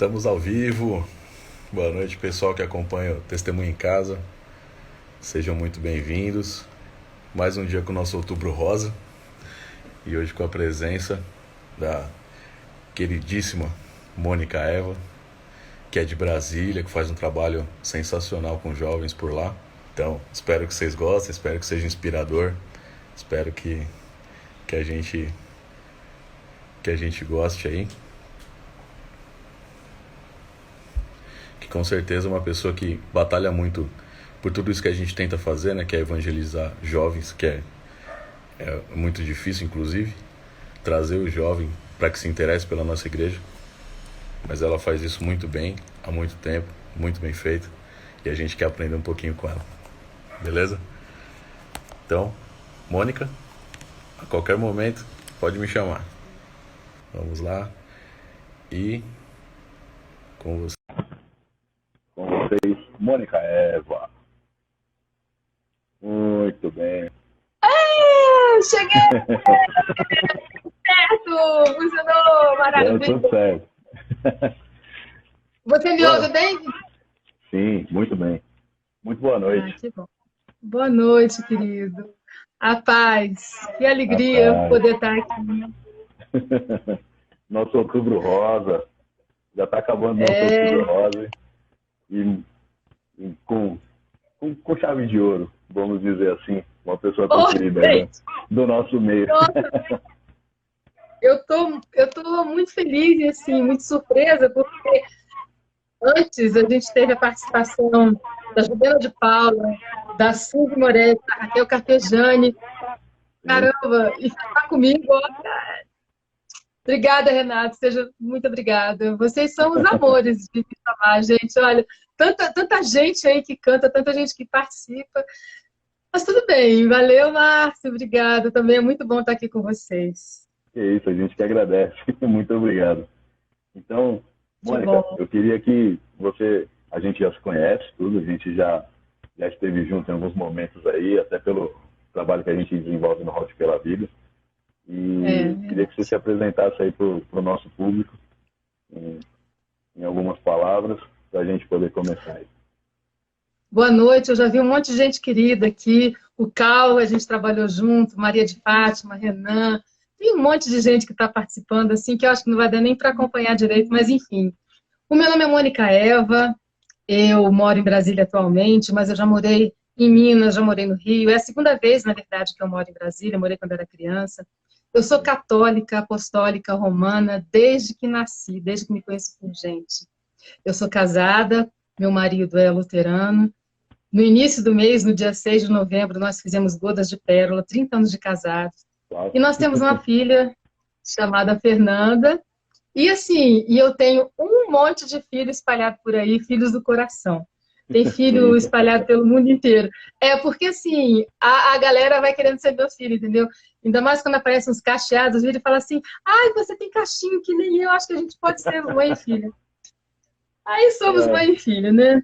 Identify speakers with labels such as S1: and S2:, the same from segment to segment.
S1: Estamos ao vivo. Boa noite, pessoal que acompanha o Testemunho em Casa. Sejam muito bem-vindos. Mais um dia com o nosso Outubro Rosa. E hoje com a presença da queridíssima Mônica Eva, que é de Brasília, que faz um trabalho sensacional com jovens por lá. Então, espero que vocês gostem, espero que seja inspirador. Espero que a gente goste aí. Que com certeza é uma pessoa que batalha muito por tudo isso que a gente tenta fazer, né? Que é evangelizar jovens, que é muito difícil, inclusive, trazer o jovem para que se interesse pela nossa igreja. Mas ela faz isso muito bem, há muito tempo, muito bem feito. E a gente quer aprender um pouquinho com ela. Beleza? Então, Mônica, a qualquer momento pode me chamar. Vamos lá. E com você.
S2: Com vocês, Mônica Eva. Muito bem.
S3: Cheguei! Certo! Funcionou! Maravilha!
S2: Deu tudo certo.
S3: Você me ouve bem?
S2: Sim, muito bem. Muito boa noite.
S3: Que bom. Boa noite, querido. A paz. Que alegria poder estar aqui.
S2: Nosso Outubro Rosa. Já está acabando nosso Outubro Rosa. E com chave de ouro, vamos dizer assim. Uma pessoa tão querida, né? Do nosso meio.
S3: Nossa, eu tô muito feliz e assim, muito surpresa, porque antes a gente teve a participação da Juliana de Paula, da Silvia Moretti, da Raquel Carpegiani. Caramba, e ficar comigo, ó, cara. Obrigada, Renato, seja muito obrigada. Vocês são os amores de me chamar, gente. Olha, tanta gente aí que canta, tanta gente que participa. Mas tudo bem, valeu, Márcio, obrigada. Também é muito bom estar aqui com vocês.
S2: É isso, a gente que agradece. Muito obrigado. Então, Mônica, eu queria que a gente já se conhece, tudo, a gente já esteve junto em alguns momentos aí, até pelo trabalho que a gente desenvolve no Rote pela Vida. E queria que você se apresentasse aí para o nosso público, em algumas palavras, para a gente poder começar aí.
S3: Boa noite, eu já vi um monte de gente querida aqui, o Cal, a gente trabalhou junto, Maria de Fátima, Renan, tem um monte de gente que está participando, assim, que eu acho que não vai dar nem para acompanhar direito, mas enfim. O meu nome é Mônica Eva, eu moro em Brasília atualmente, mas eu já morei em Minas, já morei no Rio, é a segunda vez, na verdade, que eu moro em Brasília, morei quando era criança. Eu sou católica, apostólica, romana, desde que nasci, desde que me conheço por gente. Eu sou casada, meu marido é luterano. No início do mês, no dia 6 de novembro, nós fizemos bodas de pérola, 30 anos de casados. E nós temos uma filha chamada Fernanda. E assim, eu tenho um monte de filhos espalhados por aí, filhos do coração. Tem filho espalhado pelo mundo inteiro. É porque assim, a galera vai querendo ser meu filho, entendeu? Ainda mais quando aparecem uns cacheados, ele fala assim, ai, você tem cachinho que nem eu, acho que a gente pode ser mãe e filha. Aí somos mãe e filha, né?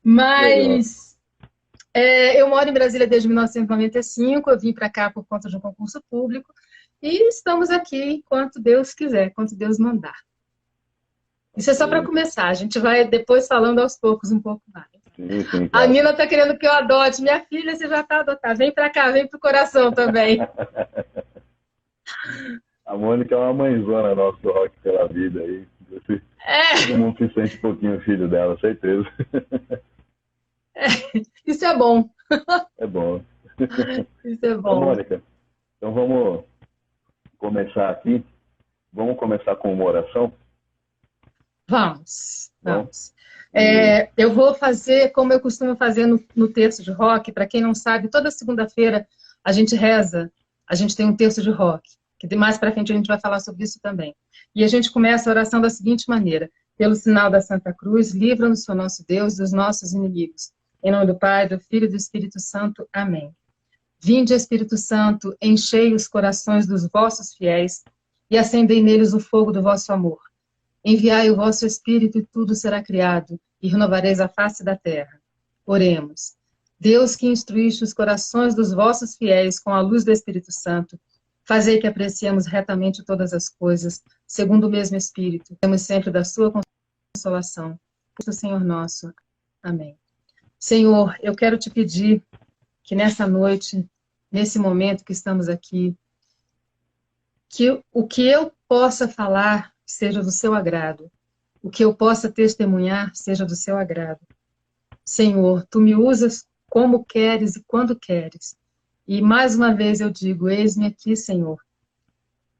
S3: Mas eu moro em Brasília desde 1995, eu vim para cá por conta de um concurso público e estamos aqui enquanto Deus quiser, enquanto Deus mandar. Isso é só para começar, a gente vai depois falando aos poucos um pouco mais.
S2: Sim,
S3: A Nina está querendo que eu adote. Minha filha, você já está adotada. Vem para cá, vem para o coração também.
S2: A Mônica é uma mãezona nossa do Rock pela Vida aí. Todo mundo se sente um pouquinho filho dela, certeza.
S3: Isso é bom.
S2: É bom.
S3: Isso é bom.
S2: Então, Mônica, então vamos começar aqui. Vamos começar com uma oração?
S3: Vamos. Eu vou fazer como eu costumo fazer no terço de rock. Para quem não sabe, toda segunda-feira a gente reza, a gente tem um terço de rock, que mais para frente a gente vai falar sobre isso também. E a gente começa a oração da seguinte maneira: pelo sinal da Santa Cruz, livra-nos, Senhor nosso Deus, dos nossos inimigos. Em nome do Pai, do Filho e do Espírito Santo. Amém. Vinde, Espírito Santo, enchei os corações dos vossos fiéis e acendei neles o fogo do vosso amor. Enviai o vosso Espírito e tudo será criado, e renovareis a face da terra. Oremos. Deus que instruíste os corações dos vossos fiéis com a luz do Espírito Santo, fazei que apreciemos retamente todas as coisas, segundo o mesmo Espírito. Temos sempre da sua consolação. Cristo Senhor nosso. Amém. Senhor, eu quero te pedir que nessa noite, nesse momento que estamos aqui, que o que eu possa falar seja do seu agrado, o que eu possa testemunhar seja do seu agrado. Senhor, tu me usas como queres e quando queres. E mais uma vez eu digo, eis-me aqui, Senhor.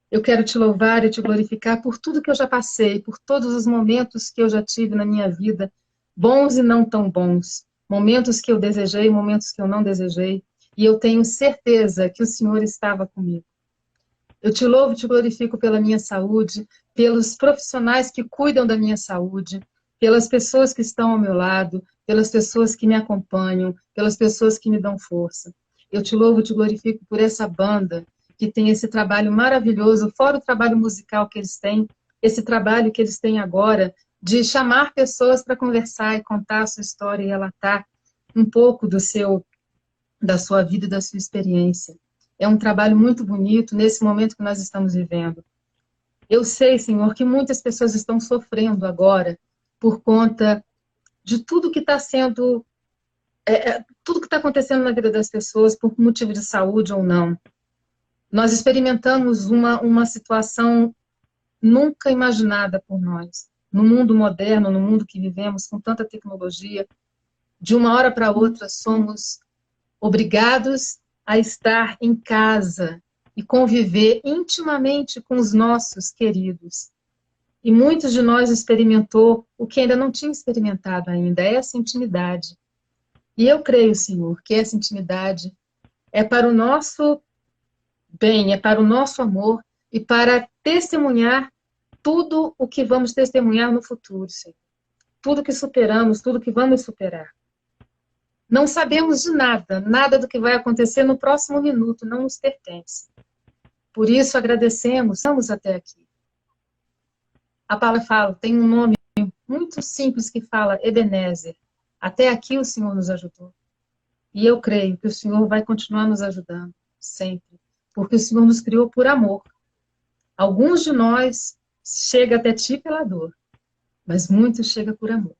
S3: Eu quero te louvar e te glorificar por tudo que eu já passei, por todos os momentos que eu já tive na minha vida, bons e não tão bons, momentos que eu desejei, momentos que eu não desejei, e eu tenho certeza que o Senhor estava comigo. Eu te louvo e te glorifico pela minha saúde, pelos profissionais que cuidam da minha saúde, pelas pessoas que estão ao meu lado, pelas pessoas que me acompanham, pelas pessoas que me dão força. Eu te louvo e te glorifico por essa banda que tem esse trabalho maravilhoso, fora o trabalho musical que eles têm, esse trabalho que eles têm agora de chamar pessoas para conversar e contar a sua história e relatar um pouco da sua vida e da sua experiência. É um trabalho muito bonito nesse momento que nós estamos vivendo. Eu sei, Senhor, que muitas pessoas estão sofrendo agora por conta de tudo que está sendo, tudo que está acontecendo na vida das pessoas, por motivo de saúde ou não. Nós experimentamos uma situação nunca imaginada por nós. No mundo moderno, no mundo que vivemos, com tanta tecnologia, de uma hora para outra somos obrigados a estar em casa e conviver intimamente com os nossos queridos. E muitos de nós experimentou o que ainda não tinha experimentado ainda, essa intimidade. E eu creio, Senhor, que essa intimidade é para o nosso bem, é para o nosso amor e para testemunhar tudo o que vamos testemunhar no futuro, Senhor. Tudo que superamos, tudo que vamos superar. Não sabemos de nada, nada do que vai acontecer no próximo minuto, não nos pertence. Por isso agradecemos, estamos até aqui. A palavra fala, tem um nome muito simples que fala Ebenezer. Até aqui o Senhor nos ajudou. E eu creio que o Senhor vai continuar nos ajudando, sempre. Porque o Senhor nos criou por amor. Alguns de nós chega até ti pela dor, mas muitos chega por amor.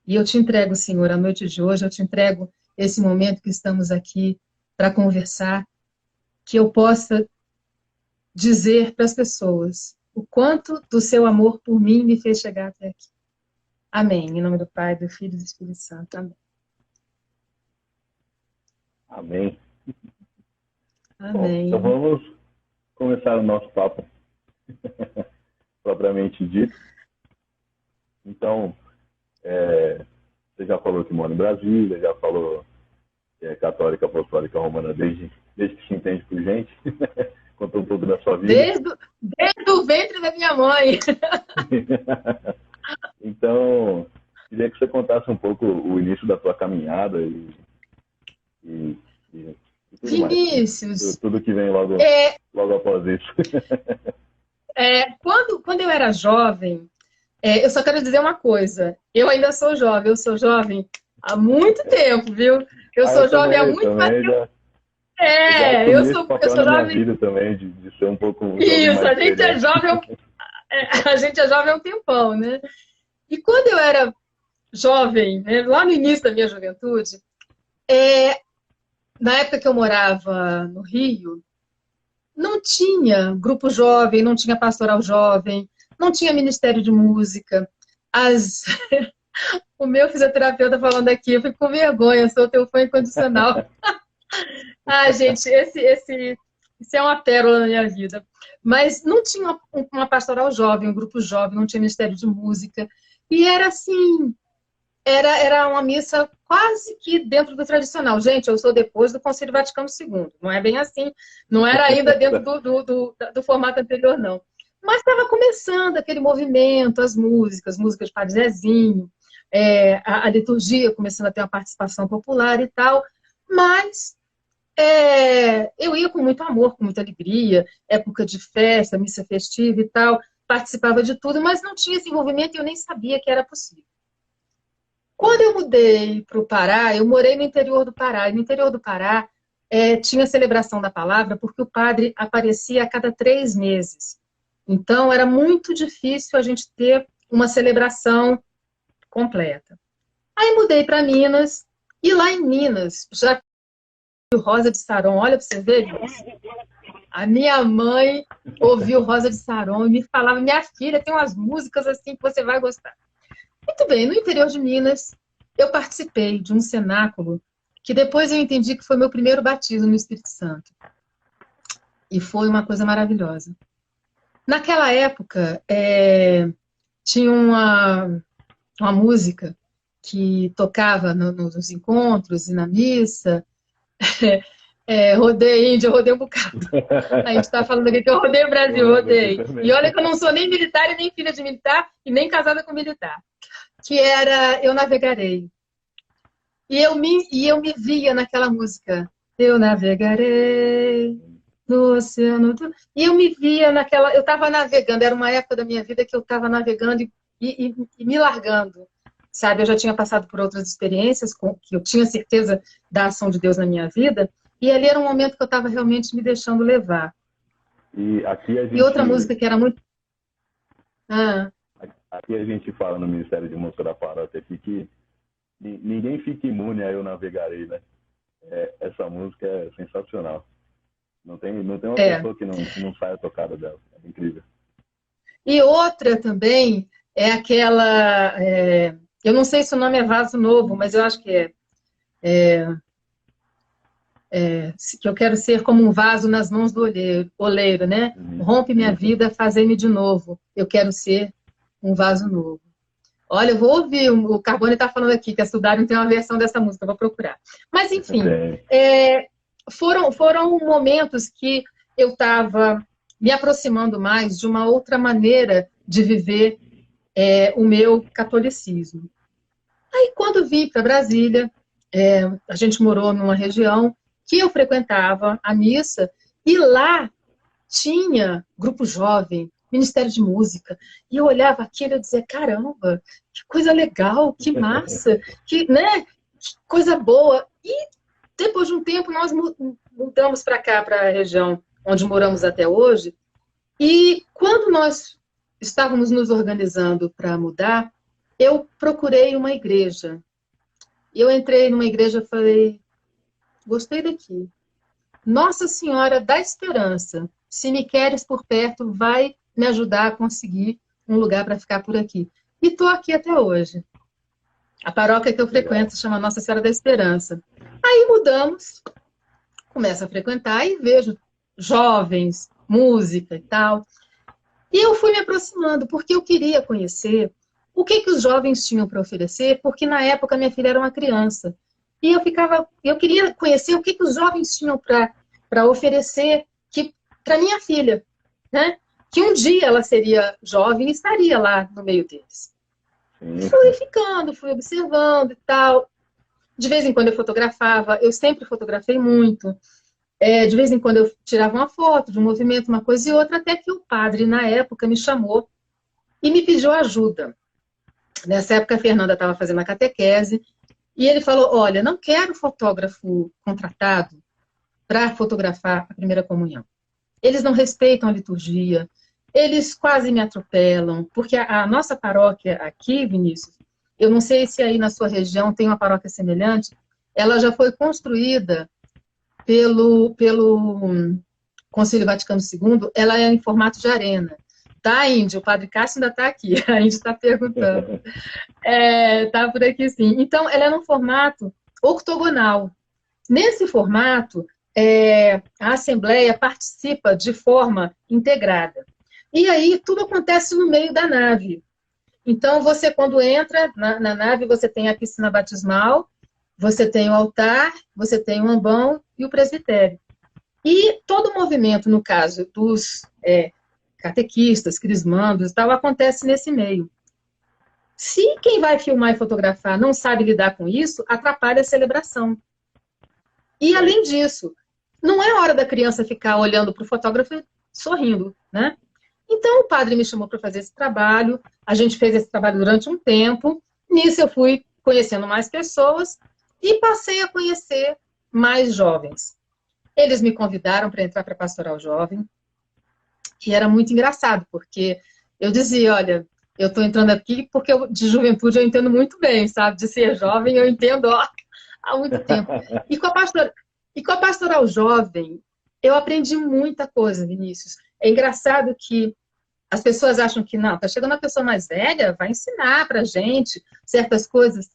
S3: E eu te entrego, Senhor, a noite de hoje, eu te entrego esse momento que estamos aqui para conversar, que eu possa dizer para as pessoas o quanto do seu amor por mim me fez chegar até aqui. Amém. Em nome do Pai, do Filho e do Espírito Santo. Amém.
S2: Amém.
S3: Amém.
S2: Bom, então vamos começar o nosso papo propriamente dito. Então, você já falou que mora em Brasília, já falou que é católica, apostólica, romana desde que se entende por gente. Contou um pouco da sua vida.
S3: Desde o ventre da minha mãe.
S2: Então, queria que você contasse um pouco o início da tua caminhada e tudo
S3: Vinícius.
S2: mais. Tudo que vem logo após isso.
S3: Quando eu era jovem, eu só quero dizer uma coisa. Eu ainda sou jovem há muito tempo, viu? Eu sou jovem há muito tempo. Eu sou jovem.
S2: Vida também, de ser um pouco.
S3: Isso, a gente é jovem. A gente é jovem há um tempão, né? E quando eu era jovem, né, lá no início da minha juventude, na época que eu morava no Rio, não tinha grupo jovem, não tinha pastoral jovem, não tinha ministério de música. O meu fisioterapeuta falando aqui, eu fico com vergonha, sou teu fã incondicional. Gente, esse é uma pérola na minha vida. Mas não tinha uma pastoral jovem, um grupo jovem, não tinha ministério de música. E era assim, era uma missa quase que dentro do tradicional. Gente, eu sou depois do Concílio Vaticano II. Não é bem assim, não era ainda dentro do formato anterior, não. Mas estava começando aquele movimento, as músicas de Padre Zezinho, a liturgia começando a ter uma participação popular e tal. Mas eu ia com muito amor, com muita alegria, época de festa, missa festiva e tal, participava de tudo, mas não tinha esse envolvimento e eu nem sabia que era possível. Quando eu mudei para o Pará, eu morei no interior do Pará, e no interior do Pará tinha celebração da palavra, porque o padre aparecia a cada 3 meses. Então, era muito difícil a gente ter uma celebração completa. Aí mudei para Minas, e lá em Minas, já ouviu Rosa de Saron, olha para você ver, a minha mãe ouviu Rosa de Saron e me falava, minha filha, tem umas músicas assim que você vai gostar. Muito bem, no interior de Minas, eu participei de um cenáculo que depois eu entendi que foi meu primeiro batismo no Espírito Santo. E foi uma coisa maravilhosa. Naquela época, tinha uma música que tocava nos encontros e na missa. Rodei índio, rodei um bocado. A gente está falando aqui que eu rodei o Brasil, rodei. E olha que eu não sou nem militar e nem filha de militar e nem casada com militar. Que era Eu Navegarei. E eu me via naquela música. Eu navegarei no oceano. E eu me via naquela... Eu estava navegando, era uma época da minha vida que eu estava navegando e me largando. Sabe, eu já tinha passado por outras experiências que eu tinha certeza da ação de Deus na minha vida. E ali era um momento que eu estava realmente me deixando levar.
S2: E aqui a gente...
S3: E outra música que era muito...
S2: Aqui a gente fala no Ministério de Música da Paróquia aqui que ninguém fica imune a Eu Navegarei, né? Essa música é sensacional. Não tem uma pessoa que não saia tocada dela. É incrível.
S3: E outra também é aquela... eu não sei se o nome é Vaso Novo, mas eu acho que que eu quero ser como um vaso nas mãos do oleiro, né? Rompe minha vida, fazei-me de novo. Eu quero ser um vaso novo. Olha, eu vou ouvir, o Carbone está falando aqui que a Sudário tem uma versão dessa música, eu vou procurar. Mas, enfim, foram momentos que eu estava me aproximando mais de uma outra maneira de viver o meu catolicismo. Aí, quando vim para Brasília, a gente morou numa região que eu frequentava a missa, e lá tinha grupo jovem, Ministério de Música, e eu olhava aquilo e dizia, caramba, que coisa legal, que massa, que coisa boa. E depois de um tempo nós mudamos para cá, para a região onde moramos até hoje, e quando nós estávamos nos organizando para mudar, eu procurei uma igreja. Eu entrei numa igreja e falei, gostei daqui. Nossa Senhora da Esperança, se me queres por perto, vai me ajudar a conseguir um lugar para ficar por aqui. E estou aqui até hoje. A paróquia que eu frequento se chama Nossa Senhora da Esperança. Aí mudamos, começo a frequentar e vejo jovens, música e tal. E eu fui me aproximando, porque eu queria conhecer o que os jovens tinham para oferecer, porque na época minha filha era uma criança. E eu queria conhecer o que os jovens tinham para oferecer para minha filha, né? Que um dia ela seria jovem e estaria lá no meio deles. Fui ficando, fui observando e tal. De vez em quando eu fotografava, eu sempre fotografei muito. De vez em quando eu tirava uma foto de um movimento, uma coisa e outra, até que o padre, na época, me chamou e me pediu ajuda. Nessa época, a Fernanda estava fazendo a catequese, e ele falou, olha, não quero fotógrafo contratado para fotografar a primeira comunhão. Eles não respeitam a liturgia, eles quase me atropelam, porque a nossa paróquia aqui, Vinícius, eu não sei se aí na sua região tem uma paróquia semelhante, ela já foi construída pelo Concílio Vaticano II, ela é em formato de arena. Tá, Índio? O Padre Cássio ainda está aqui, a Índio está perguntando. Tá por aqui sim. Então, ela é num formato octogonal. Nesse formato, a Assembleia participa de forma integrada. E aí, tudo acontece no meio da nave. Então, você, quando entra na nave, você tem a piscina batismal, você tem o altar, você tem o ambão e o presbitério. E todo o movimento, no caso dos catequistas, crismandos e tal, acontece nesse meio. Se quem vai filmar e fotografar não sabe lidar com isso, atrapalha a celebração. E, além disso, não é hora da criança ficar olhando para o fotógrafo e sorrindo, né? Então, o padre me chamou para fazer esse trabalho, a gente fez esse trabalho durante um tempo, nisso eu fui conhecendo mais pessoas e passei a conhecer mais jovens. Eles me convidaram para entrar para a Pastoral Jovem, que era muito engraçado, porque eu dizia, olha, Eu estou entrando aqui porque de juventude eu entendo muito bem, sabe? De ser jovem eu entendo, ó, há muito tempo. E com a pastoral jovem, eu aprendi muita coisa, Vinícius. É engraçado que as pessoas acham que não, tá chegando uma pessoa mais velha, vai ensinar pra gente certas coisas.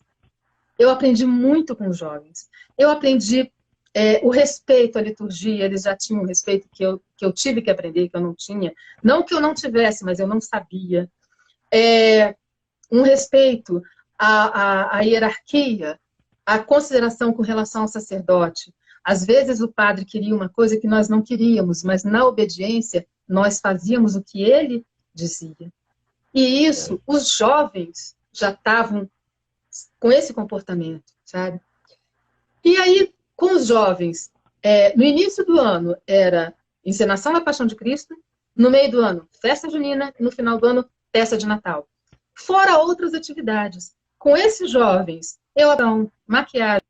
S3: Eu aprendi muito com os jovens. Eu aprendi o respeito à liturgia, eles já tinham um respeito que eu tive que aprender, que eu não tinha. Não que eu não tivesse, mas eu não sabia. Um respeito à hierarquia, à consideração com relação ao sacerdote. Às vezes o padre queria uma coisa que nós não queríamos, mas na obediência nós fazíamos o que ele dizia. E isso, os jovens já estavam com esse comportamento, sabe? E aí, com os jovens, no início do ano era encenação da Paixão de Cristo, no meio do ano, festa junina, e no final do ano, festa de Natal. Fora outras atividades. Com esses jovens, eu maquiagem,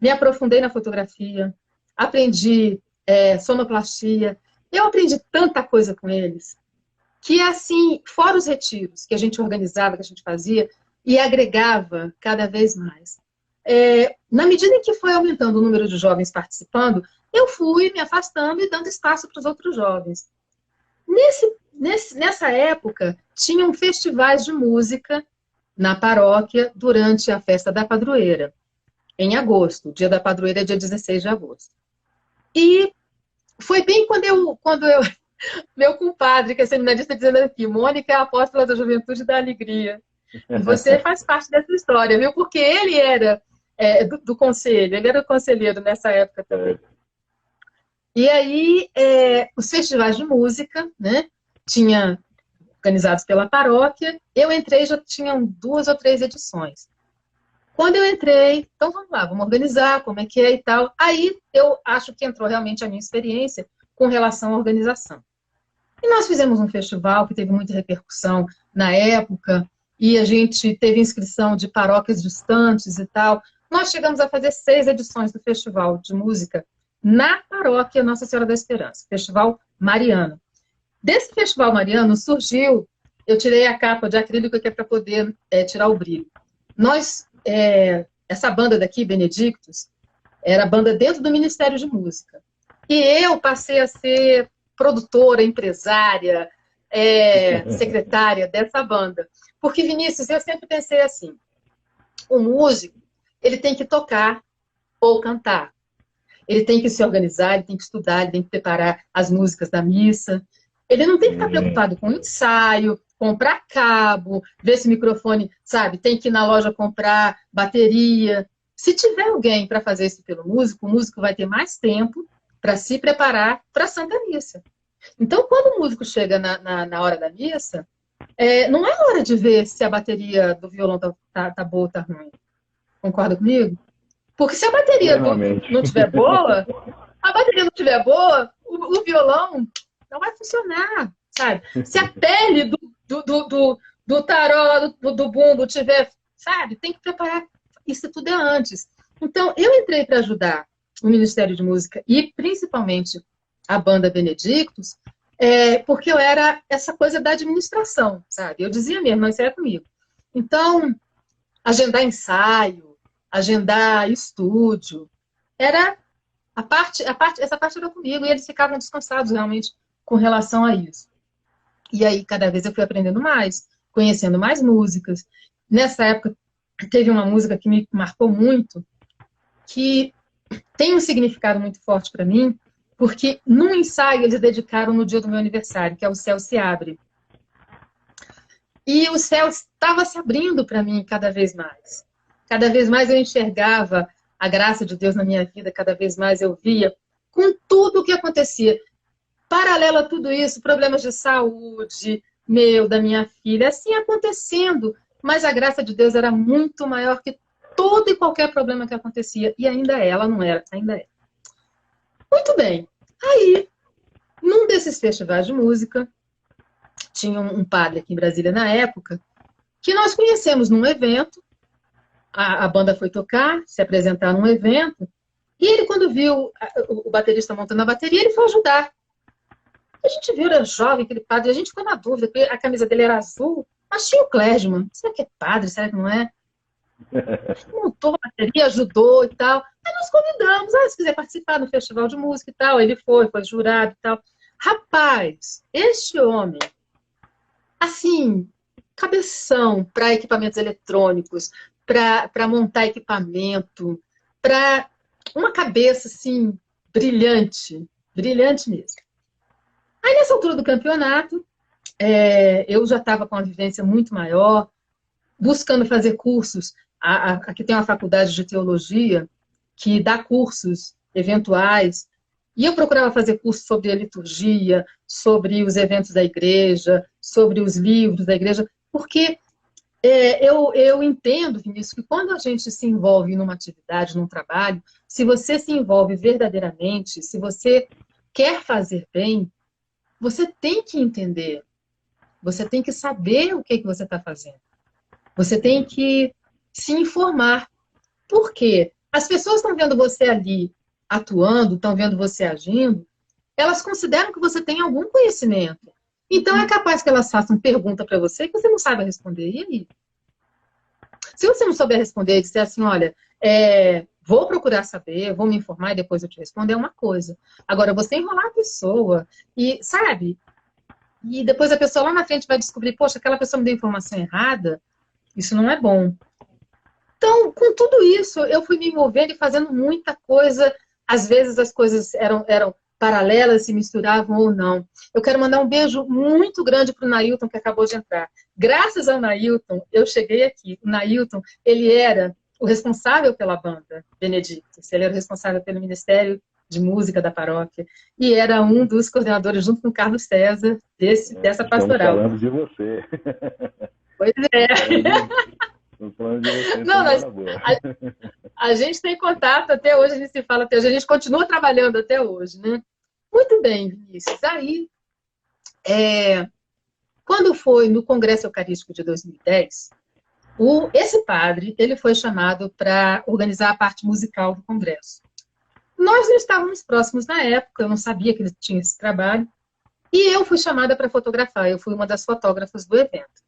S3: me aprofundei na fotografia, aprendi sonoplastia, eu aprendi tanta coisa com eles, que assim, fora os retiros que a gente organizava, que a gente fazia, e agregava cada vez mais. Na medida em que foi aumentando o número de jovens participando, eu fui me afastando e dando espaço para os outros jovens. Nessa época, tinham festivais de música na paróquia durante a festa da padroeira, em agosto. O dia da padroeira é dia 16 de agosto. E foi bem quando eu meu compadre, que é seminarista, dizendo aqui, Mônica é a apóstola da juventude e da alegria. E você faz parte dessa história, viu? Porque ele era do conselho, ele era conselheiro nessa época também. E aí, os festivais de música, né? Tinha organizados pela paróquia. Eu entrei, já tinham 2 ou 3 edições. Quando eu entrei, então vamos lá, vamos organizar, como é que é e tal. Aí eu acho que entrou realmente a minha experiência com relação à organização. E nós fizemos um festival que teve muita repercussão na época, e a gente teve inscrição de paróquias distantes e tal. Nós chegamos a fazer 6 edições do festival de música na paróquia Nossa Senhora da Esperança, Festival Mariano. Desse Festival Mariano surgiu, eu tirei a capa de acrílico aqui para poder tirar o brilho. Essa banda daqui, Benedictus, era banda dentro do Ministério de Música. E eu passei a ser produtora, empresária, secretária dessa banda. Porque, Vinícius, eu sempre pensei assim, o músico, ele tem que tocar ou cantar. Ele tem que se organizar, ele tem que estudar, ele tem que preparar as músicas da missa. Ele não tem que estar preocupado com o ensaio, comprar cabo, ver se o microfone, sabe, tem que ir na loja comprar bateria. Se tiver alguém para fazer isso pelo músico, o músico vai ter mais tempo para se preparar para a Santa Missa. Então, quando o músico chega na hora da missa, não é hora de ver se a bateria do violão tá boa ou tá ruim. Concorda comigo? Porque se a bateria não tiver boa, o violão não vai funcionar, sabe? Se a pele do taró, do bumbo tiver, sabe? Tem que preparar. Isso tudo é antes. Então, eu entrei para ajudar o Ministério de Música e, principalmente, a banda Benedictus, porque eu era essa coisa da administração, sabe? Eu dizia mesmo, não, isso era comigo. Então, agendar ensaio, agendar estúdio, essa parte era comigo, e eles ficavam descansados realmente com relação a isso. E aí, cada vez eu fui aprendendo mais, conhecendo mais músicas. Nessa época, teve uma música que me marcou muito, que tem um significado muito forte para mim, porque num ensaio eles dedicaram no dia do meu aniversário, que é O Céu se Abre. E o céu estava se abrindo para mim cada vez mais. Cada vez mais eu enxergava a graça de Deus na minha vida, cada vez mais eu via com tudo o que acontecia. Paralelo a tudo isso, problemas de saúde, da minha filha, assim acontecendo. Mas a graça de Deus era muito maior que todo e qualquer problema que acontecia. E ainda ela não era, ainda é. Muito bem. Aí, num desses festivais de música, tinha um padre aqui em Brasília na época, que nós conhecemos num evento. A banda foi tocar, se apresentar num evento, e ele, quando viu o baterista montando a bateria, ele foi ajudar. A gente viu, era jovem, aquele padre, a gente ficou na dúvida, porque a camisa dele era azul, mas tinha o clergyman. Será que é padre? Será que não é? Montou a bateria, ajudou e tal. Aí nós convidamos, se quiser participar do festival de música e tal. Ele foi jurado e tal. Rapaz, este homem, assim, cabeção para equipamentos eletrônicos, para montar equipamento, para uma cabeça, assim, brilhante, brilhante mesmo. Aí, nessa altura do campeonato, eu já estava com uma vivência muito maior, buscando fazer cursos. Aqui tem uma faculdade de teologia que dá cursos eventuais, e eu procurava fazer cursos sobre a liturgia, sobre os eventos da igreja, sobre os livros da igreja, porque eu entendo, Vinícius, que quando a gente se envolve numa atividade, num trabalho, se você se envolve verdadeiramente, se você quer fazer bem, você tem que entender, você tem que saber o que você está fazendo. Você tem que se informar. Por quê? As pessoas estão vendo você ali atuando, estão vendo você agindo, elas consideram que você tem algum conhecimento. Então é capaz que elas façam pergunta para você que você não sabe responder. E aí? Se você não souber responder e disser assim, olha, vou procurar saber, vou me informar e depois eu te respondo, é uma coisa. Agora, você enrolar a pessoa e, sabe, e depois a pessoa lá na frente vai descobrir, poxa, aquela pessoa me deu informação errada, isso não é bom. Então, com tudo isso, eu fui me envolvendo e fazendo muita coisa. Às vezes as coisas eram paralelas, se misturavam ou não. Eu quero mandar um beijo muito grande para o Nailton, que acabou de entrar. Graças ao Nailton, eu cheguei aqui. O Nailton, ele era o responsável pela banda Benedictus. Ele era o responsável pelo Ministério de Música da paróquia. E era um dos coordenadores, junto com o Carlos César, dessa pastoral.
S2: Estamos falando de você.
S3: Pois é.
S2: Estamos falando de você.
S3: Não, a gente tem contato até hoje, a gente se fala até hoje, a gente continua trabalhando até hoje, né? Muito bem, Vinícius. Aí, quando foi no Congresso Eucarístico de 2010, esse padre, ele foi chamado para organizar a parte musical do Congresso. Nós não estávamos próximos na época, eu não sabia que ele tinha esse trabalho, e eu fui chamada para fotografar, eu fui uma das fotógrafas do evento.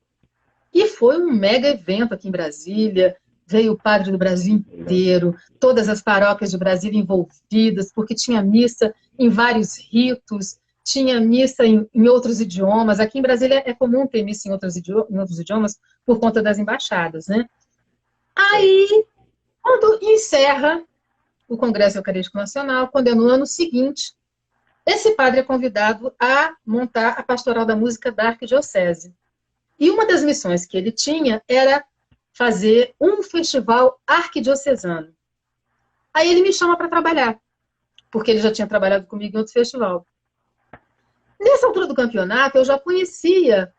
S3: E foi um mega evento aqui em Brasília, veio o padre do Brasil inteiro, todas as paróquias de Brasília envolvidas, porque tinha missa em vários ritos, tinha missa em outros idiomas. Aqui em Brasília é comum ter missa em outros idiomas por conta das embaixadas, né? Aí, quando encerra o Congresso Eucarístico Nacional, quando é no ano seguinte, esse padre é convidado a montar a Pastoral da Música da Arquidiocese. E uma das missões que ele tinha era fazer um festival arquidiocesano. Aí ele me chama para trabalhar, porque ele já tinha trabalhado comigo em outro festival. Nessa altura do campeonato, eu já conhecia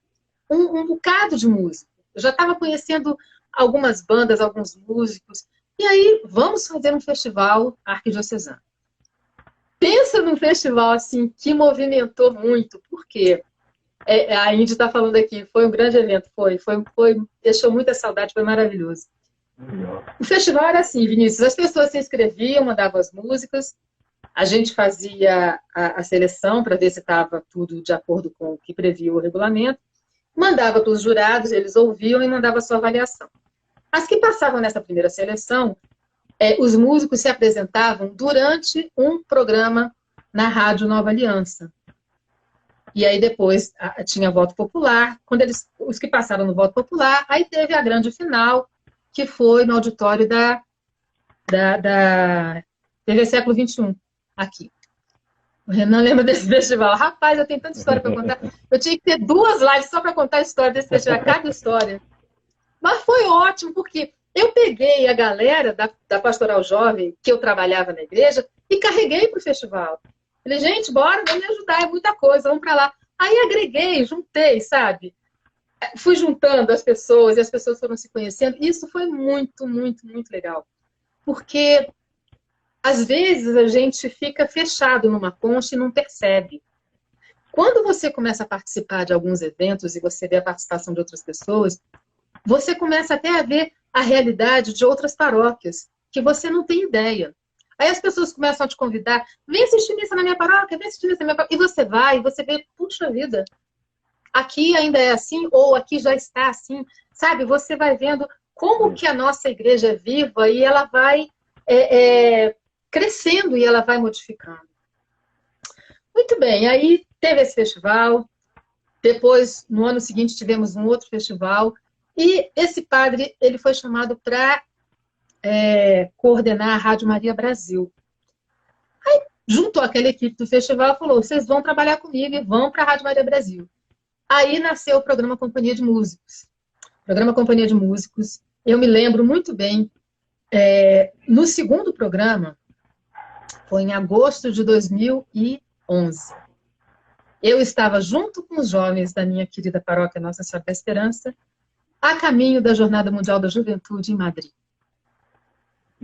S3: um bocado de música. Eu já estava conhecendo algumas bandas, alguns músicos. E aí, vamos fazer um festival arquidiocesano. Pensa num festival assim que movimentou muito. Por quê? A Índia está falando aqui, foi um grande evento, deixou muita saudade, foi maravilhoso. O festival era assim, Vinícius, as pessoas se inscreviam, mandavam as músicas, a gente fazia a seleção para ver se estava tudo de acordo com o que previa o regulamento, mandava para os jurados, eles ouviam e mandavam a sua avaliação. As que passavam nessa primeira seleção, os músicos se apresentavam durante um programa na Rádio Nova Aliança. E aí depois tinha voto popular. Quando os que passaram no voto popular, aí teve a grande final, que foi no auditório da TV Século XXI, aqui. O Renan lembra desse festival. Rapaz, eu tenho tanta história para contar. Eu tinha que ter 2 lives só para contar a história desse festival, cada história. Mas foi ótimo, porque eu peguei a galera da Pastoral Jovem, que eu trabalhava na igreja, e carreguei para o festival. Falei, gente, bora, vamos me ajudar, é muita coisa, vamos para lá. Aí agreguei, juntei, sabe? Fui juntando as pessoas e as pessoas foram se conhecendo. Isso foi muito, muito, muito legal. Porque, às vezes, a gente fica fechado numa concha e não percebe. Quando você começa a participar de alguns eventos e você vê a participação de outras pessoas, você começa até a ver a realidade de outras paróquias, que você não tem ideia. Aí as pessoas começam a te convidar, vem assistir missa na minha paróquia, vem assistir missa na minha paróquia. E você vai, e você vê, puxa vida, aqui ainda é assim, ou aqui já está assim, sabe? Você vai vendo como que a nossa igreja é viva e ela vai crescendo e ela vai modificando. Muito bem, aí teve esse festival, depois, no ano seguinte, tivemos um outro festival, e esse padre, ele foi chamado para coordenar a Rádio Maria Brasil. Aí, juntou aquela equipe do festival e falou, vocês vão trabalhar comigo e vão para a Rádio Maria Brasil. Aí nasceu o programa Companhia de Músicos. O programa Companhia de Músicos, eu me lembro muito bem, no segundo programa, foi em agosto de 2011. Eu estava junto com os jovens da minha querida paróquia Nossa Senhora da Esperança, a caminho da Jornada Mundial da Juventude em Madrid.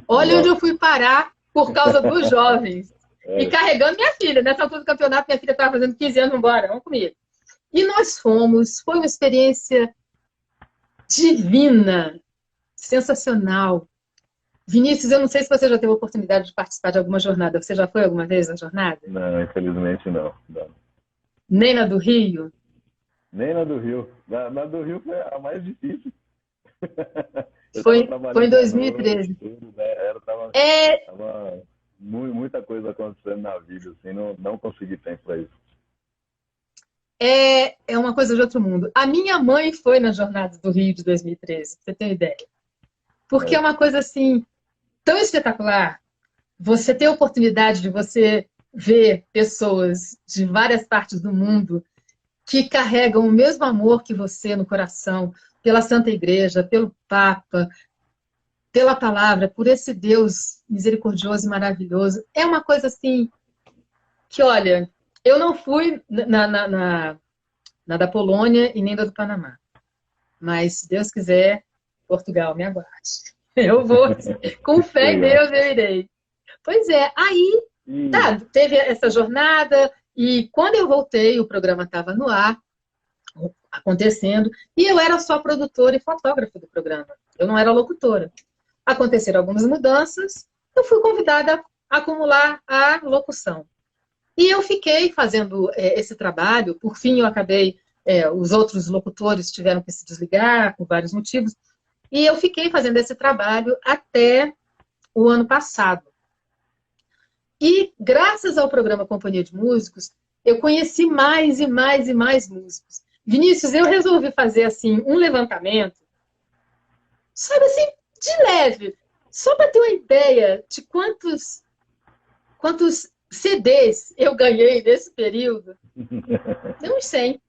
S3: Olha onde eu fui parar por causa dos jovens. E carregando minha filha. Nessa altura do campeonato, minha filha estava fazendo 15 anos, vamos embora, vamos comigo. E nós fomos, foi uma experiência divina, sensacional. Vinícius, eu não sei se você já teve a oportunidade de participar de alguma jornada. Você já foi alguma vez na jornada?
S2: Não, infelizmente não.
S3: Nem na do Rio?
S2: Nem na do Rio. Na do Rio foi a mais difícil.
S3: Foi em 2013.
S2: Tava muita coisa acontecendo na vida, assim, não consegui tempo para isso.
S3: É uma coisa de outro mundo. A minha mãe foi na Jornada do Rio de 2013, pra você ter uma ideia. Porque é uma coisa assim, tão espetacular. Você ter a oportunidade de você ver pessoas de várias partes do mundo que carregam o mesmo amor que você no coração, pela Santa Igreja, pelo Papa, pela palavra, por esse Deus misericordioso e maravilhoso. É uma coisa assim, que olha, eu não fui na da Polônia e nem da do Panamá. Mas, se Deus quiser, Portugal, me aguarde. Eu vou, com fé em Deus, eu irei. Pois é, aí teve essa jornada, e quando eu voltei, o programa estava no ar, acontecendo, e eu era só produtora e fotógrafa do programa. Eu não era locutora. Aconteceram algumas mudanças, eu fui convidada a acumular a locução. E eu fiquei fazendo esse trabalho, por fim eu acabei, os outros locutores tiveram que se desligar por vários motivos, e eu fiquei fazendo esse trabalho até o ano passado. E graças ao programa Companhia de Músicos, eu conheci mais e mais e mais músicos. Vinícius, eu resolvi fazer assim um levantamento, sabe assim, de leve, só para ter uma ideia de quantos CDs eu ganhei nesse período. Uns 100.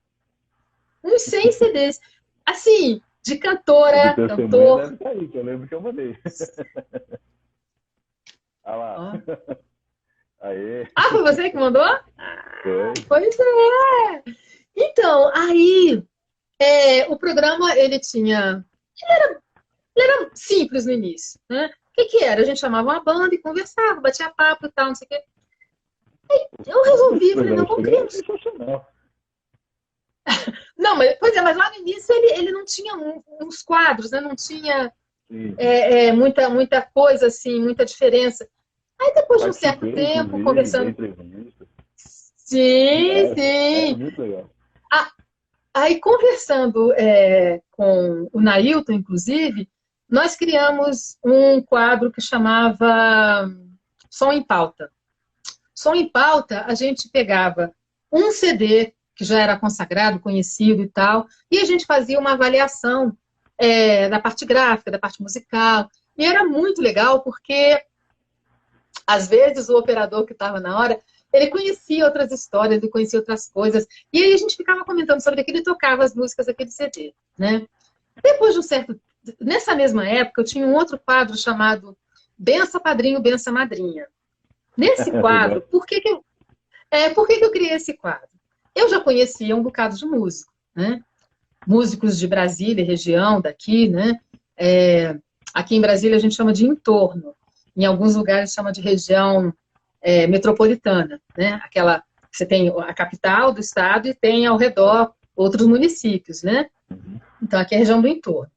S3: Uns 100 CDs. Assim, de cantora, cantor.
S2: Deve estar aí, que eu lembro que eu mandei. Ah lá. Oh. Aê.
S3: Ah, foi você que mandou?
S2: Foi.
S3: Pois é. Então, aí, o programa, ele era simples no início, né? O que era? A gente chamava uma banda e conversava, batia papo e tal, não sei o quê. Eu resolvi, falei, não, vamos criar. Não, mas lá no início ele não tinha uns quadros, né? Não tinha muita coisa assim, muita diferença. Aí depois de um certo tempo, conversando. Sim, sim.
S2: Muito legal.
S3: Aí conversando com o Nailton, inclusive, nós criamos um quadro que chamava Som em Pauta. Som em Pauta, a gente pegava um CD que já era consagrado, conhecido e tal, e a gente fazia uma avaliação da parte gráfica, da parte musical. E era muito legal porque, às vezes, o operador que estava na hora, ele conhecia outras histórias, ele conhecia outras coisas, e aí a gente ficava comentando sobre aquilo e tocava as músicas daquele CD, né? Depois de um certo... Nessa mesma época, eu tinha um outro quadro chamado Bença Padrinho, Bença Madrinha. Nesse quadro, por que eu criei esse quadro? Eu já conhecia um bocado de músico, né? Músicos de Brasília, região daqui, né? Aqui em Brasília a gente chama de entorno. Em alguns lugares chama de região metropolitana, né? Aquela, você tem a capital do estado e tem ao redor outros municípios, né? Então aqui é a região do entorno.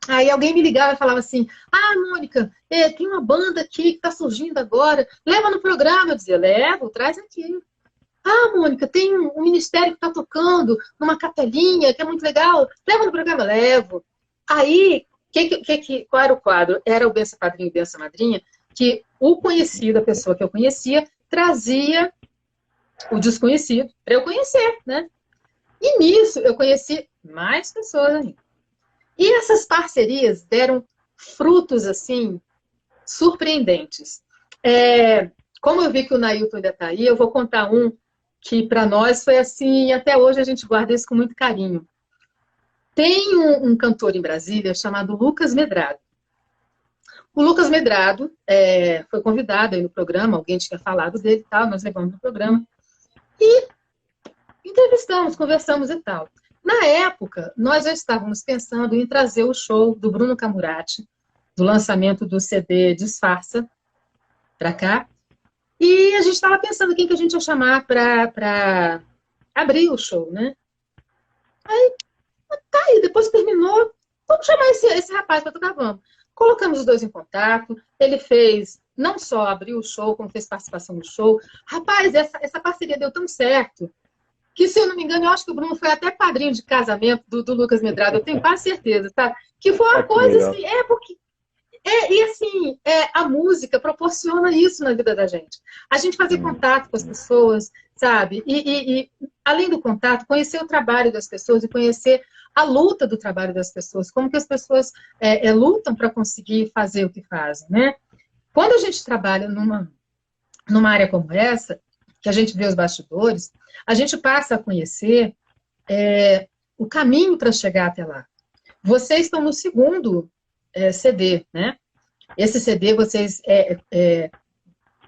S3: Aí alguém me ligava e falava assim, ah, Mônica, tem uma banda aqui que está surgindo agora, leva no programa. Eu dizia, levo, traz aqui. Ah, Mônica, tem um ministério que está tocando numa capelinha, que é muito legal, leva no programa, levo. Aí, qual era o quadro? Era o Bença Padrinho e Bença Madrinha, que o conhecido, a pessoa que eu conhecia, trazia o desconhecido para eu conhecer, né? E nisso eu conheci mais pessoas ainda. E essas parcerias deram frutos, assim, surpreendentes. Como eu vi que o Nailton ainda está aí, eu vou contar um que para nós foi assim, e até hoje a gente guarda isso com muito carinho. Tem um cantor em Brasília chamado Lucas Medrado. O Lucas Medrado foi convidado aí no programa, alguém tinha falado dele e tal, nós levamos no programa. E entrevistamos, conversamos e tal. Na época, nós já estávamos pensando em trazer o show do Bruno Camurati, do lançamento do CD Disfarça, para cá. E a gente estava pensando quem que a gente ia chamar para abrir o show, né? Aí, tá aí, depois terminou, vamos chamar esse rapaz para tocar, vamos. Colocamos os dois em contato, ele fez, não só abriu o show, como fez participação no show. Rapaz, essa parceria deu tão certo, que, se eu não me engano, eu acho que o Bruno foi até padrinho de casamento do Lucas Medrado, eu tenho quase certeza, tá? Que foi uma coisa assim, porque... E assim, a música proporciona isso na vida da gente. A gente fazer contato com as pessoas, sabe? E além do contato, conhecer o trabalho das pessoas e conhecer a luta do trabalho das pessoas, como que as pessoas lutam para conseguir fazer o que fazem, né? Quando a gente trabalha numa área como essa, que a gente vê os bastidores, a gente passa a conhecer o caminho para chegar até lá. Vocês estão no segundo CD, né? Esse CD,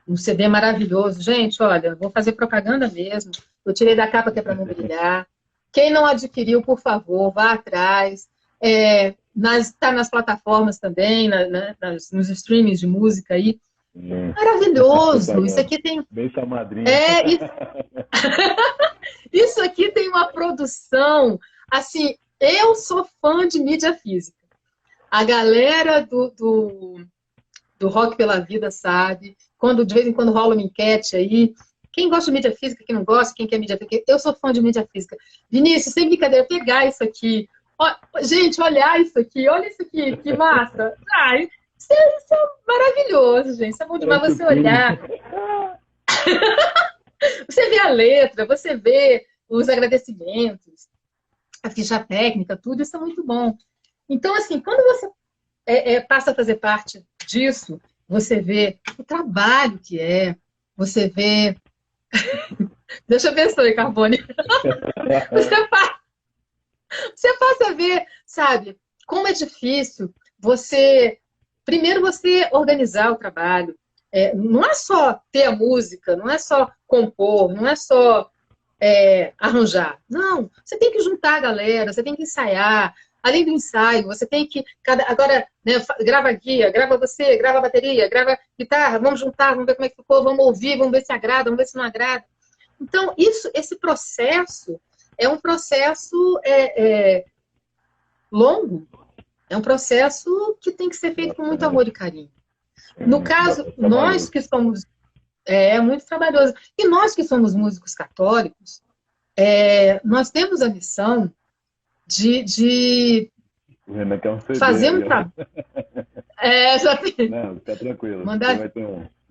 S3: um CD maravilhoso. Gente, olha, vou fazer propaganda mesmo. Eu tirei da capa que é para não brilhar. Quem não adquiriu, por favor, vá atrás. Está nas plataformas também, nos streamings de música aí. Maravilhoso! Isso aqui tem...
S2: Bença Madrinha.
S3: Isso aqui tem uma produção... Assim, eu sou fã de mídia física. A galera do Rock Pela Vida sabe. De vez em quando rola uma enquete aí. Quem gosta de mídia física, quem não gosta, quem quer mídia física. Eu sou fã de mídia física. Vinícius, sem brincadeira, pegar isso aqui. Gente, olhar isso aqui. Olha isso aqui, que massa. Isso é maravilhoso, gente. Isso é bom demais você olhar. Você vê a letra, você vê os agradecimentos, a ficha técnica, tudo isso é muito bom. Então, assim, quando você passa a fazer parte disso, você vê o trabalho que você vê... Deixa eu ver isso aí, Carbone. Você passa a ver, sabe, como é difícil primeiro você organizar o trabalho. Não é só ter a música, não é só compor, não é só arranjar. Não, você tem que juntar a galera, você tem que ensaiar. Além do ensaio, você tem que... Agora, né, grava guia, grava você, grava a bateria, grava guitarra, vamos juntar, vamos ver como é que ficou, vamos ouvir, vamos ver se agrada, vamos ver se não agrada. Então, esse processo é um processo longo, é um processo que tem que ser feito com muito amor e carinho. No caso, nós que somos... É muito trabalhoso. E nós que somos músicos católicos, nós temos a missão de fazer um trabalho. Já tem.
S2: Não, fica tranquilo.
S3: Mandar...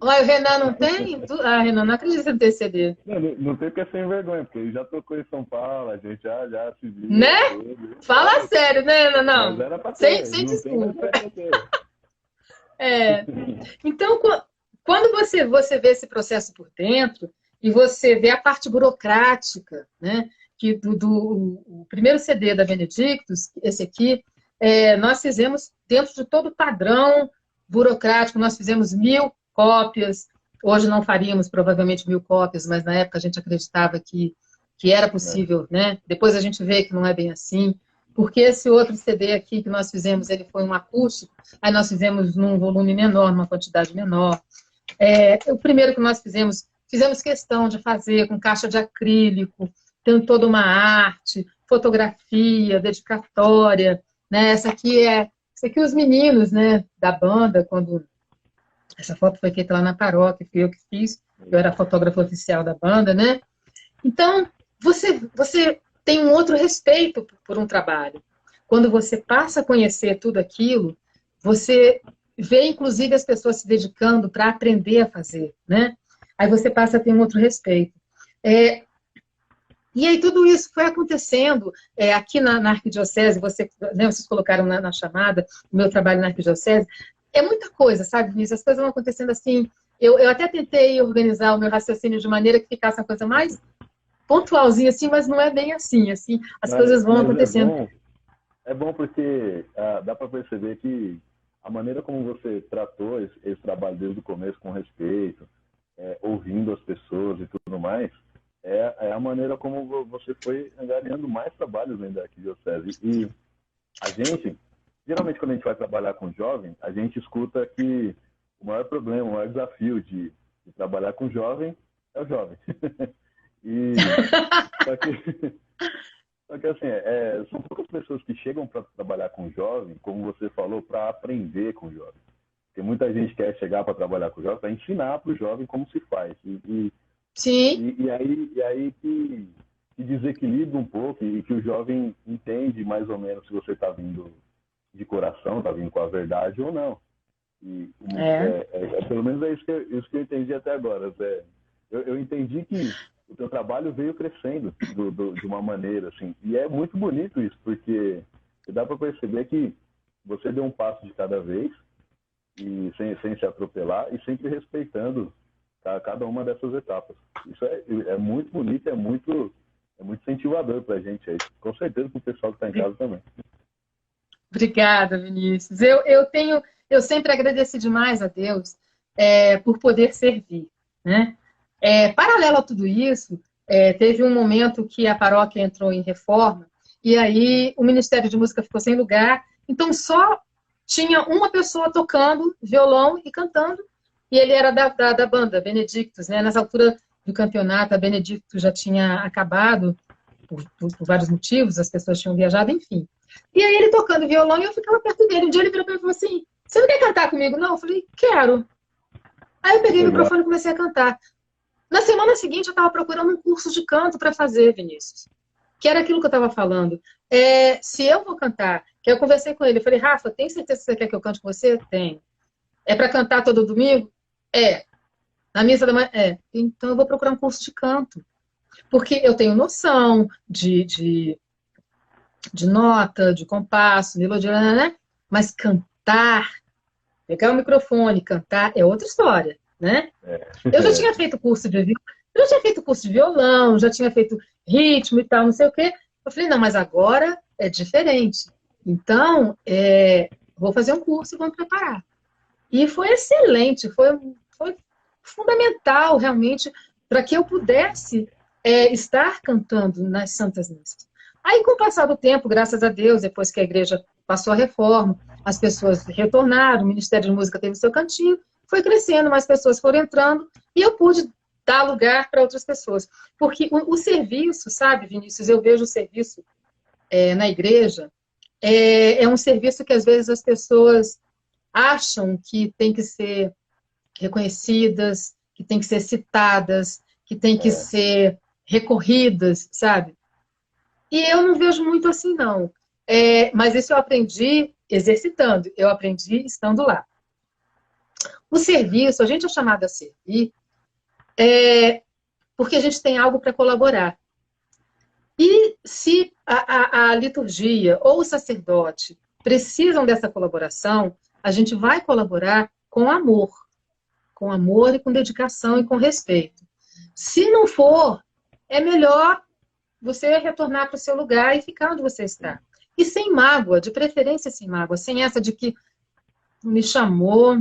S3: Olha, o Renan não tem? Renan, não acredita em ter CD.
S2: Não tem porque é sem vergonha, porque ele já tocou em São Paulo, a gente já se viu.
S3: Né? Tudo. Fala sério, né, Renan? Não.
S2: Mas era pra ter,
S3: sem desculpa. Então, quando você vê esse processo por dentro, e você vê a parte burocrática, né? Que o primeiro CD da Benedictus, esse aqui, nós fizemos dentro de todo o padrão burocrático, nós fizemos 1000 cópias, hoje não faríamos provavelmente 1000 cópias, mas na época a gente acreditava que era possível, né? Depois a gente vê que não é bem assim, porque esse outro CD aqui que nós fizemos, ele foi um acústico, aí nós fizemos num volume menor, numa quantidade menor. O primeiro que nós fizemos questão de fazer com caixa de acrílico, tendo toda uma arte, fotografia, dedicatória, né? Essa aqui Isso aqui os meninos, né, da banda, quando essa foto foi feita lá na paróquia, fui eu que fiz, eu era fotógrafa oficial da banda, né? Então, você tem um outro respeito por um trabalho. Quando você passa a conhecer tudo aquilo, você vê, inclusive, as pessoas se dedicando para aprender a fazer, né? Aí você passa a ter um outro respeito. E aí tudo isso foi acontecendo aqui na Arquidiocese, né, vocês colocaram na chamada, o meu trabalho na Arquidiocese, é muita coisa, sabe, Vinícius? As coisas vão acontecendo assim. Eu até tentei organizar o meu raciocínio de maneira que ficasse uma coisa mais pontualzinha, assim, mas não é bem assim, as coisas vão acontecendo.
S2: É bom porque dá para perceber que a maneira como você tratou esse trabalho desde o começo, com respeito, ouvindo as pessoas e tudo mais, é a maneira como você foi angariando mais trabalhos dentro da Arquidiocese. E a gente, geralmente quando a gente vai trabalhar com jovem, a gente escuta que o maior problema, o maior desafio de trabalhar com jovem é o jovem. Só que assim, são poucas pessoas que chegam para trabalhar com jovem, como você falou, para aprender com jovem. Porque muita gente quer chegar para trabalhar com jovem, para ensinar para o jovem como se faz.
S3: Sim.
S2: E aí que desequilibra um pouco e que o jovem entende mais ou menos se você está vindo de coração, está vindo com a verdade ou não. Pelo menos é isso que eu entendi até agora. Eu entendi que o teu trabalho veio crescendo de uma maneira, assim. E é muito bonito isso, porque dá para perceber que você deu um passo de cada vez, e sem se atropelar, e sempre respeitando cada uma dessas etapas. Isso é muito bonito, é muito incentivador para a gente aí. Com certeza para o pessoal que está em casa também.
S3: Obrigada, Vinícius. Eu sempre agradeci demais a Deus por poder servir, né? Paralelo a tudo isso, teve um momento que a paróquia entrou em reforma e aí o Ministério de Música ficou sem lugar, então só tinha uma pessoa tocando violão e cantando, e ele era da banda Benedictus, né? Nessa altura do campeonato, a Benedictus já tinha acabado por vários motivos, as pessoas tinham viajado, enfim. E aí ele tocando violão e eu ficava perto dele. Um dia ele virou para mim e falou assim, você não quer cantar comigo, não? Eu falei, quero. Aí eu peguei o microfone e comecei a cantar. Na semana seguinte, eu estava procurando um curso de canto para fazer, Vinícius. Que era aquilo que eu estava falando. Se eu vou cantar, que eu conversei com ele, eu falei, Rafa, tem certeza que você quer que eu cante com você? Tenho. É para cantar todo domingo? Na missa da manhã? Então eu vou procurar um curso de canto. Porque eu tenho noção de nota, de compasso, melodia, né? Mas cantar, pegar o microfone, cantar, é outra história, né? Eu já tinha feito curso de violão, já tinha feito ritmo e tal, não sei o quê. Eu falei, não, mas agora é diferente. Então, vou fazer um curso e vou me preparar. E foi excelente, foi fundamental, realmente, para que eu pudesse estar cantando nas Santas Missas. Aí, com o passar do tempo, graças a Deus, depois que a igreja passou a reforma, as pessoas retornaram, o Ministério de Música teve o seu cantinho, foi crescendo, mais pessoas foram entrando, e eu pude dar lugar para outras pessoas. Porque o serviço, sabe, Vinícius, eu vejo o serviço na igreja, é um serviço que às vezes as pessoas acham que tem que ser reconhecidas, que tem que ser citadas, que tem que ser recorridas, sabe? E eu não vejo muito assim, não. Mas isso eu aprendi exercitando, eu aprendi estando lá. O serviço, a gente é chamado a servir porque a gente tem algo para colaborar. E se a liturgia ou o sacerdote precisam dessa colaboração, a gente vai colaborar com amor e com dedicação e com respeito. Se não for, é melhor você retornar para o seu lugar e ficar onde você está. E sem mágoa, de preferência sem mágoa, sem essa de que não me chamou,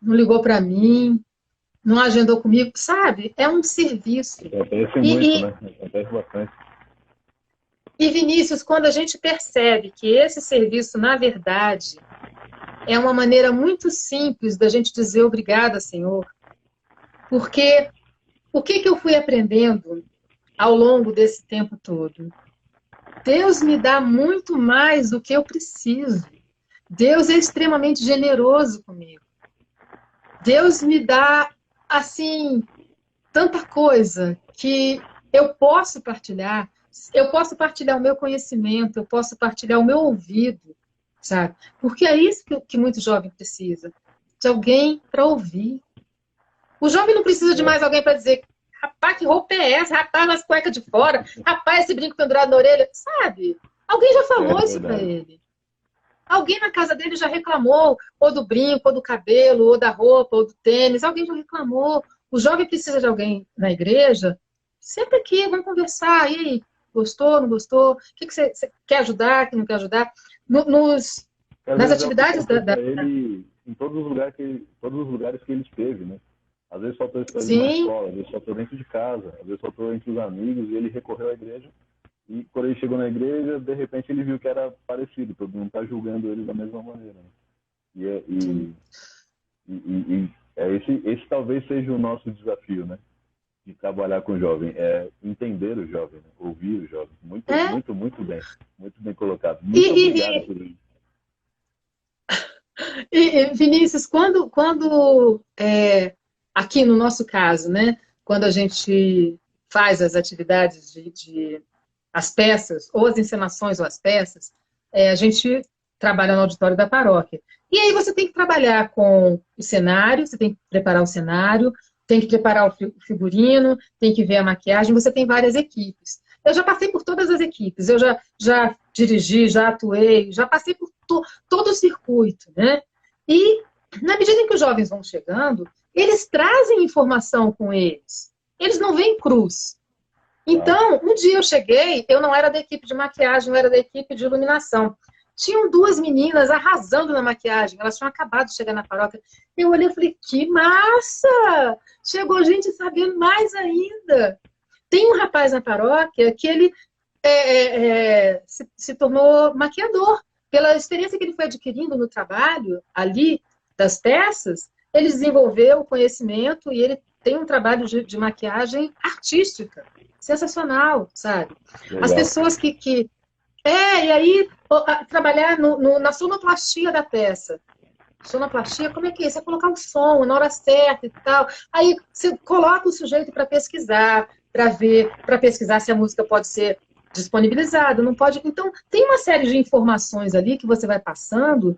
S3: não ligou para mim, não agendou comigo, sabe? É um serviço.
S2: Acontece muito, né? Acontece bastante.
S3: E, Vinícius, quando a gente percebe que esse serviço, na verdade, é uma maneira muito simples da gente dizer obrigada, Senhor, porque o que eu fui aprendendo ao longo desse tempo todo? Deus me dá muito mais do que eu preciso. Deus é extremamente generoso comigo. Deus me dá, assim, tanta coisa que eu posso partilhar. Eu posso partilhar o meu conhecimento, eu posso partilhar o meu ouvido, sabe? Porque é isso que muito jovem precisa, de alguém para ouvir. O jovem não precisa de mais alguém para dizer, rapaz, que roupa é essa? Rapaz, as cuecas de fora. Rapaz, esse brinco pendurado na orelha. Sabe? Alguém já falou isso para ele. Alguém na casa dele já reclamou, ou do brinco, ou do cabelo, ou da roupa, ou do tênis. Alguém já reclamou. O jovem precisa de alguém na igreja. Sempre aqui, vamos conversar. E aí, gostou, não gostou? O que você quer ajudar, que não quer ajudar? Nas atividades
S2: ele, em todos os lugares que ele esteve, né? Às vezes faltou isso na escola, às vezes faltou dentro de casa, às vezes faltou entre os amigos, e ele recorreu à igreja. E quando ele chegou na igreja, de repente ele viu que era parecido, todo mundo está julgando ele da mesma maneira. Né? Esse talvez seja o nosso desafio, né? De trabalhar com o jovem, é entender o jovem, né? Ouvir o jovem. Muito bem colocado. Muito obrigado por isso.
S3: Vinícius, quando aqui no nosso caso, né, quando a gente faz as atividades as peças, ou as encenações ou as peças, a gente trabalha no auditório da paróquia. E aí você tem que trabalhar com o cenário, você tem que preparar o cenário, tem que preparar o figurino, tem que ver a maquiagem, você tem várias equipes. Eu já passei por todas as equipes, eu já dirigi, já atuei, já passei por todo o circuito, né? E, na medida em que os jovens vão chegando, eles trazem informação com eles. Eles não vêm crus. Então, um dia eu cheguei, eu não era da equipe de maquiagem, eu era da equipe de iluminação. Tinham duas meninas arrasando na maquiagem, elas tinham acabado de chegar na paróquia. Eu olhei e falei, que massa! Chegou gente sabendo mais ainda. Tem um rapaz na paróquia que ele se tornou maquiador. Pela experiência que ele foi adquirindo no trabalho ali das peças, ele desenvolveu o conhecimento e ele tem um trabalho de maquiagem artística. Sensacional, sabe? Legal. As pessoas e aí trabalhar na sonoplastia da peça. Sonoplastia, como é que é? Você colocar o som na hora certa e tal. Aí você coloca o sujeito para pesquisar, para pesquisar se a música pode ser disponibilizada, não pode. Então, tem uma série de informações ali que você vai passando,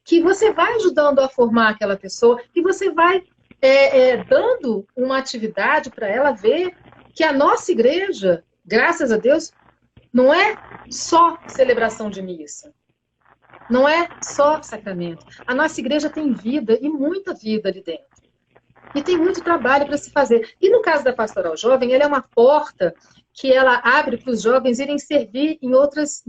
S3: que você vai ajudando a formar aquela pessoa, e você vai dando uma atividade para ela ver que a nossa igreja, graças a Deus, não é só celebração de missa. Não é só sacramento. A nossa igreja tem vida, e muita vida ali dentro. E tem muito trabalho para se fazer. E no caso da Pastoral Jovem, ela é uma porta que ela abre para os jovens irem servir em outras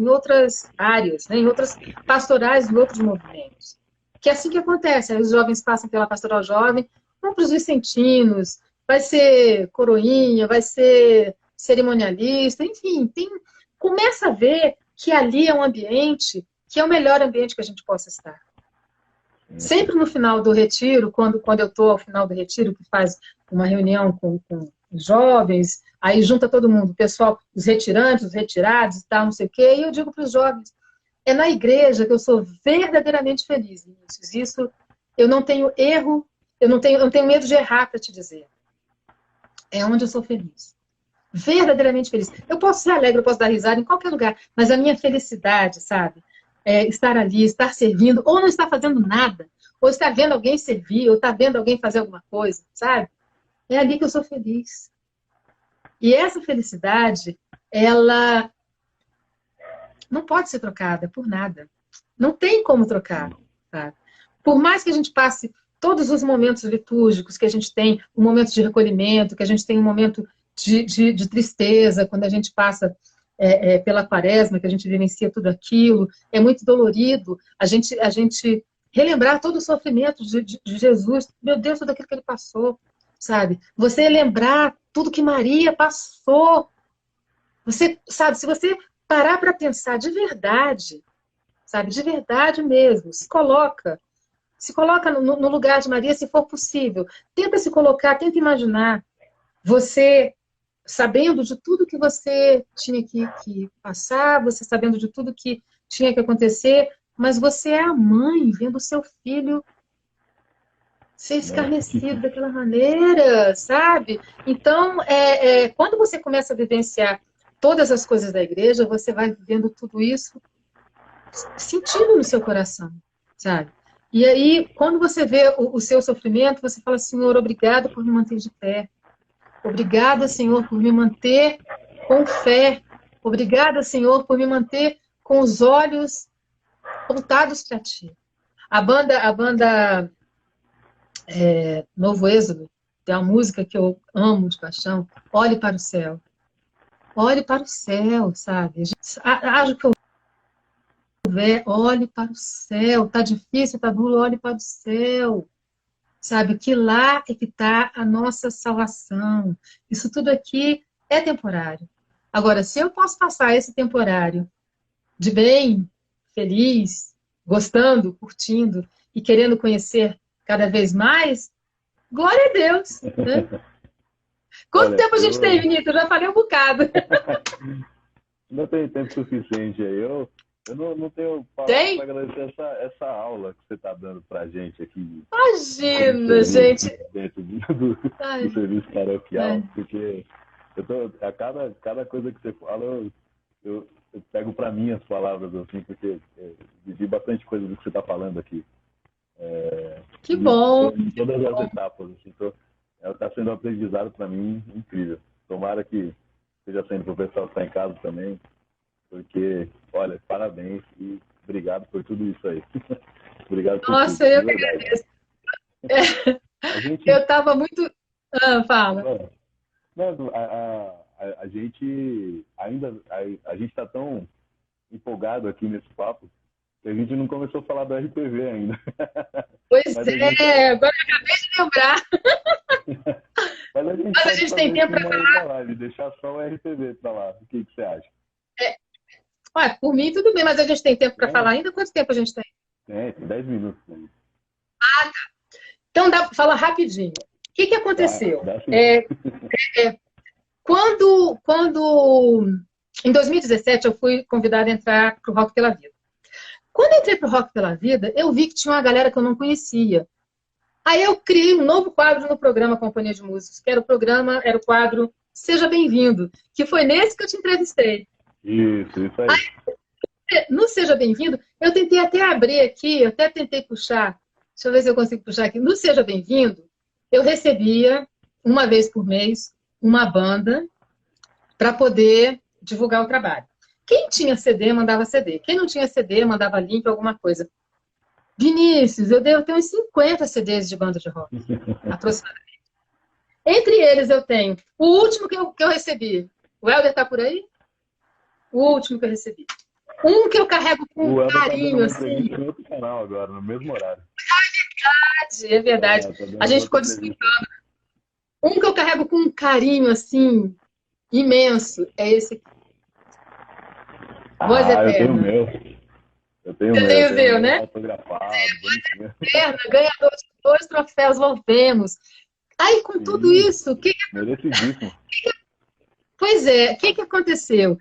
S3: áreas, né? Em outras pastorais, em outros movimentos. Que é assim que acontece. Aí os jovens passam pela Pastoral Jovem, vão para os vicentinos, vai ser coroinha, vai ser cerimonialista, enfim, começa a ver que ali é um ambiente que é o melhor ambiente que a gente possa estar. Sempre no final do retiro, quando eu estou ao final do retiro, que faz uma reunião com os jovens, aí junta todo mundo, o pessoal, os retirantes, os retirados e tal, não sei o quê, e eu digo para os jovens, é na igreja que eu sou verdadeiramente feliz, Vinícius. Isso, eu não tenho erro, eu não tenho medo de errar para te dizer. É onde eu sou feliz. Verdadeiramente feliz. Eu posso ser alegre, eu posso dar risada em qualquer lugar, mas a minha felicidade, sabe? Estar ali, estar servindo, ou não estar fazendo nada, ou estar vendo alguém servir, ou estar vendo alguém fazer alguma coisa, sabe? É ali que eu sou feliz. E essa felicidade, ela não pode ser trocada por nada. Não tem como trocar, sabe? Por mais que a gente passe todos os momentos litúrgicos que a gente tem, um momento de recolhimento, que a gente tem um momento de tristeza, quando a gente passa pela quaresma, que a gente vivencia tudo aquilo, é muito dolorido a gente relembrar todo o sofrimento de Jesus, meu Deus, tudo aquilo que ele passou, sabe? Você lembrar tudo que Maria passou, você, sabe, se você parar para pensar de verdade, sabe, de verdade mesmo, se coloca no lugar de Maria, se for possível, tenta se colocar, tenta imaginar, você sabendo de tudo que você tinha que passar, você sabendo de tudo que tinha que acontecer, mas você é a mãe vendo o seu filho ser escarnecido daquela maneira, sabe? Então, quando você começa a vivenciar todas as coisas da igreja, você vai vendo tudo isso sentindo no seu coração, sabe? E aí, quando você vê o seu sofrimento, você fala, Senhor, obrigado por me manter de pé. Obrigada, Senhor, por me manter com fé. Obrigada, Senhor, por me manter com os olhos voltados para Ti. A banda Novo Êxodo tem uma música que eu amo de paixão. Olhe para o céu. Olhe para o céu, sabe? Haja o que houver, olhe para o céu. Tá difícil, tá duro, olhe para o céu. Sabe, que lá é que está a nossa salvação. Isso tudo aqui é temporário. Agora, se eu posso passar esse temporário de bem, feliz, gostando, curtindo e querendo conhecer cada vez mais, glória a Deus. Né? Quanto tempo a gente tem, Vinícius? Eu já falei um bocado.
S2: Não tem tempo suficiente aí. Eu não tenho palavras para agradecer essa aula que você está dando para a gente aqui.
S3: Imagina, gente.
S2: Dentro do serviço paroquial, porque a cada coisa que você fala, eu pego para mim as palavras, assim, porque vivi bastante coisa do que você está falando aqui.
S3: Que bom.
S2: Em todas as etapas. Assim, está sendo um aprendizado para mim incrível. Tomara que esteja sendo para o pessoal que está em casa também. Porque, olha, parabéns e obrigado por tudo isso aí. Obrigado por
S3: Nossa,
S2: tudo.
S3: Eu que agradeço. Eu estava muito... fala.
S2: Não, a gente ainda... A gente está tão empolgado aqui nesse papo que a gente não começou a falar do RPG ainda.
S3: Pois agora eu acabei de lembrar.
S2: Mas
S3: a gente tem tempo para
S2: falar. Deixar só o RPG para lá. O que você acha?
S3: Por mim, tudo bem, mas a gente tem tempo para falar ainda? Quanto tempo a gente tem?
S2: Tem 10 minutos. Né?
S3: Tá. Então, dá para falar rapidinho. O que aconteceu? Quando em 2017 eu fui convidada a entrar para o Rock pela Vida. Quando eu entrei para o Rock pela Vida, eu vi que tinha uma galera que eu não conhecia. Aí eu criei um novo quadro no programa Companhia de Músicos, que era o quadro Seja Bem-vindo, que foi nesse que eu te entrevistei.
S2: Isso aí.
S3: No Seja Bem-vindo, eu tentei até abrir aqui, eu até tentei puxar, deixa eu ver se eu consigo puxar aqui. No Seja Bem-vindo, eu recebia, uma vez por mês, uma banda para poder divulgar o trabalho. Quem tinha CD, mandava CD. Quem não tinha CD, mandava link, alguma coisa. Vinícius, eu devo ter uns 50 CDs de banda de rock, aproximadamente. Entre eles eu tenho o último que eu recebi. O Helder está por aí? O último que eu recebi. Um que eu carrego com carinho, assim.
S2: No outro canal agora, no mesmo horário.
S3: É verdade. A gente ficou disputando. Um que eu carrego com um carinho, assim, imenso, é esse aqui. Voz Eterna.
S2: Eu tenho o meu.
S3: Você tem o seu, né?
S2: Autografado.
S3: Voz Eterna, ganhador de 2 troféus Volvemos. Aí, com tudo isso,
S2: merecidíssimo.
S3: Pois é, o que aconteceu?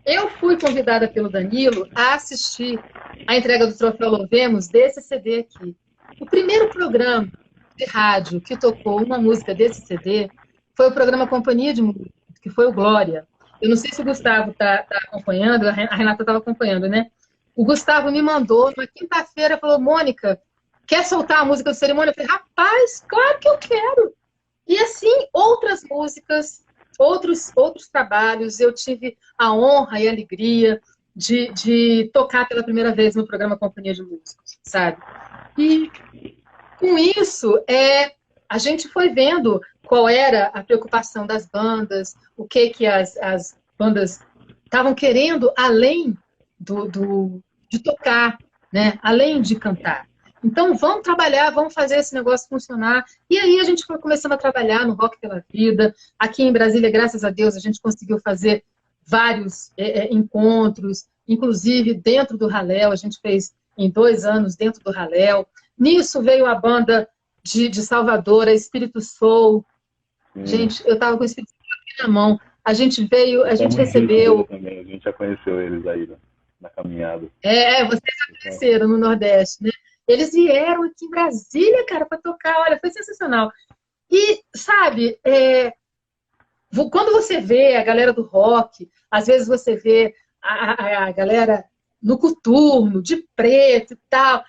S3: Eu fui convidada pelo Danilo a assistir a entrega do troféu Louvemos desse CD aqui. O primeiro programa de rádio que tocou uma música desse CD foi o programa Companhia de Música, que foi o Glória. Eu não sei se o Gustavo está acompanhando, a Renata estava acompanhando, né? O Gustavo me mandou, na quinta-feira, falou, Mônica, quer soltar a música do cerimônia? Eu falei, rapaz, claro que eu quero. E assim, outras músicas, outros trabalhos, eu tive a honra e a alegria de tocar pela primeira vez no programa Companhia de Músicos, sabe? E com isso, a gente foi vendo qual era a preocupação das bandas, o que as bandas estavam querendo além de tocar, né? Além de cantar. Então, vamos trabalhar, vamos fazer esse negócio funcionar. E aí a gente foi começando a trabalhar no Rock pela Vida. Aqui em Brasília, graças a Deus, a gente conseguiu fazer vários encontros, inclusive dentro do Raléu, a gente fez em 2 anos dentro do Raléu. Nisso veio a banda de Salvador, a Espírito Soul. Gente, eu estava com o Espírito Soul aqui na mão. A gente veio, a gente recebeu...
S2: Também. A gente já conheceu eles aí, né? na caminhada.
S3: Vocês já conheceram no Nordeste, né? Eles vieram aqui em Brasília, cara, para tocar. Olha, foi sensacional. E, sabe, quando você vê a galera do rock, às vezes você vê a galera no coturno, de preto e tal,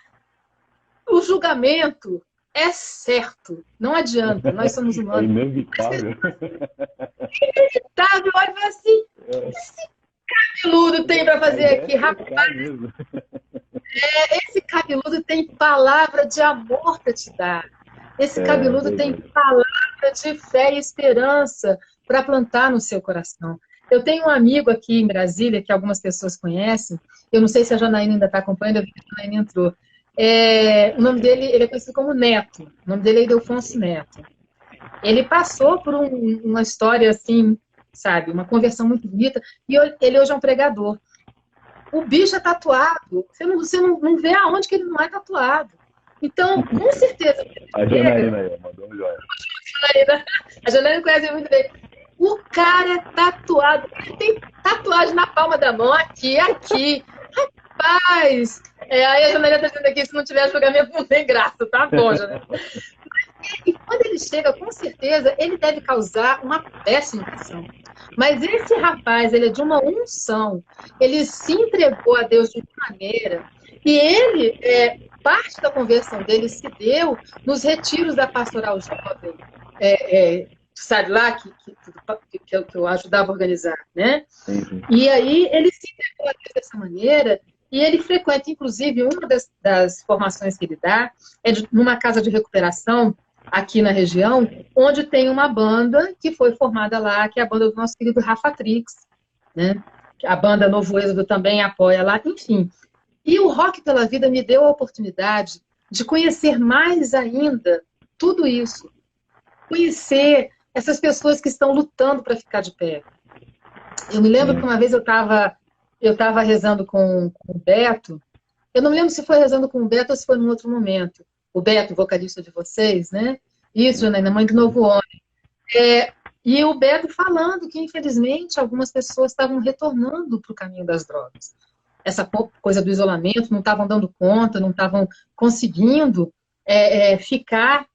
S3: o julgamento é certo, não adianta, nós somos
S2: É
S3: humanos.
S2: inevitável.
S3: Inevitável, olha assim, esse cabeludo tem para fazer aqui, rapaz,
S2: Mesmo.
S3: esse cabeludo tem palavra de amor para te dar. Esse cabeludo tem palavra de fé e esperança para plantar no seu coração. Eu tenho um amigo aqui em Brasília, que algumas pessoas conhecem, eu não sei se a Janaína ainda está acompanhando, eu vi que a Janaína entrou. O nome dele, ele é conhecido como Neto, o nome dele é Ildefonso Neto. Ele passou por uma história assim, sabe, uma conversão muito bonita, e ele hoje é um pregador. O bicho é tatuado, você não vê aonde que ele não é tatuado. Então, com certeza...
S2: A Janaína aí, mandou um joia.
S3: A Janaína conhece muito bem. O cara é tatuado, ele tem tatuagem na palma da mão, aqui. Rapaz! Aí a Janaína está dizendo aqui, se não tiver julgamento, não tem graça, tá bom, Janaína? E quando ele chega, com certeza, ele deve causar uma péssima impressão. Mas esse rapaz, ele é de uma unção, ele se entregou a Deus de uma maneira, e ele, parte da conversão dele se deu nos retiros da pastoral jovem, sabe lá, que eu ajudava a organizar, né?
S2: Sim.
S3: E aí ele se entregou a Deus dessa maneira, e ele frequenta, inclusive, uma das formações que ele dá, numa casa de recuperação, aqui na região, onde tem uma banda que foi formada lá, que é a banda do nosso querido Rafa Trix, né? A banda Novo Êxodo também apoia lá, enfim. E o Rock pela Vida me deu a oportunidade de conhecer mais ainda tudo isso. Conhecer essas pessoas que estão lutando para ficar de pé. Eu me lembro que uma vez eu estava rezando com o Beto, eu não me lembro se foi rezando com o Beto ou se foi num outro momento. O Beto, vocalista de vocês, né? Isso, Janaína, mãe do Novo Homem. E o Beto falando que, infelizmente, algumas pessoas estavam retornando para o caminho das drogas. Essa coisa do isolamento, não estavam dando conta, não estavam conseguindo ficar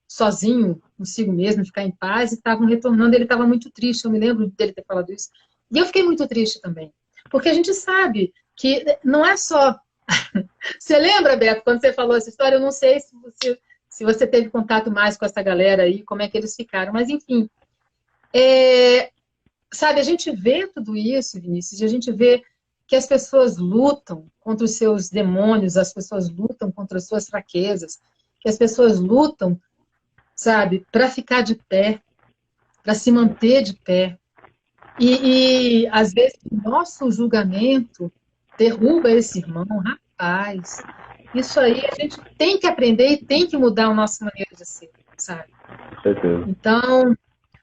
S3: sozinho consigo mesmo, ficar em paz, e estavam retornando. Ele estava muito triste, eu me lembro dele ter falado isso. E eu fiquei muito triste também. Porque a gente sabe que não é só... Você lembra, Beto, quando você falou essa história? Eu não sei se você teve contato mais com essa galera aí, como é que eles ficaram, mas enfim. Sabe, a gente vê tudo isso, Vinícius, e a gente vê que as pessoas lutam contra os seus demônios, as pessoas lutam contra as suas fraquezas, que as pessoas lutam, sabe, para ficar de pé, para se manter de pé. E às vezes o nosso julgamento derruba esse irmão, rapaz. Isso aí a gente tem que aprender e tem que mudar a nossa maneira de ser, sabe?
S2: Certeza.
S3: Então,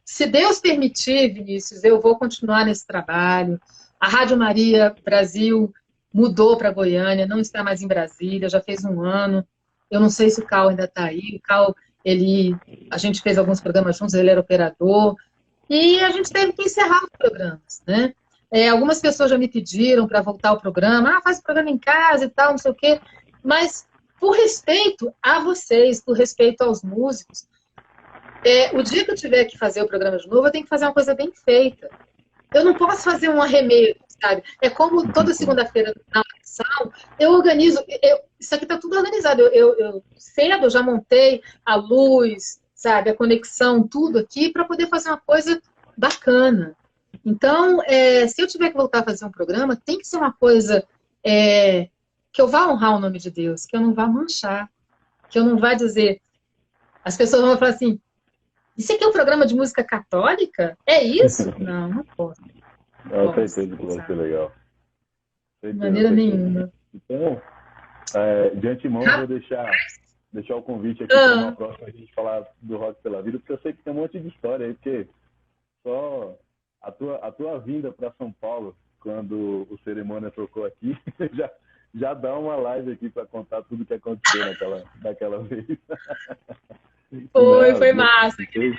S3: se Deus permitir, Vinícius, eu vou continuar nesse trabalho. A Rádio Maria Brasil mudou para Goiânia, não está mais em Brasília, já fez um ano. Eu não sei se o Cal ainda está aí. O Cal, a gente fez alguns programas juntos, ele era operador. E a gente teve que encerrar os programas, né? Algumas pessoas já me pediram para voltar ao programa, faz o programa em casa e tal, não sei o quê. Mas, por respeito a vocês, por respeito aos músicos, o dia que eu tiver que fazer o programa de novo, eu tenho que fazer uma coisa bem feita. Eu não posso fazer um arremedo, sabe? É como toda segunda-feira na audição, eu organizo, isso aqui está tudo organizado. Cedo eu já montei a luz, sabe, a conexão, tudo aqui, para poder fazer uma coisa bacana. Então, se eu tiver que voltar a fazer um programa, tem que ser uma coisa que eu vá honrar o nome de Deus, que eu não vá manchar, que eu não vá dizer... As pessoas vão falar assim, isso aqui é um programa de música católica? É isso? Não posso.
S2: Não, certeza que vai ser legal.
S3: De maneira nenhuma.
S2: Então, de antemão, eu vou deixar o convite aqui para uma próxima a gente falar do Rock pela Vida, porque eu sei que tem um monte de história aí, porque só a tua vinda para São Paulo, quando o Cerimônia tocou aqui, já dá uma live aqui para contar tudo que aconteceu naquela vez.
S3: Foi massa.
S2: Tem que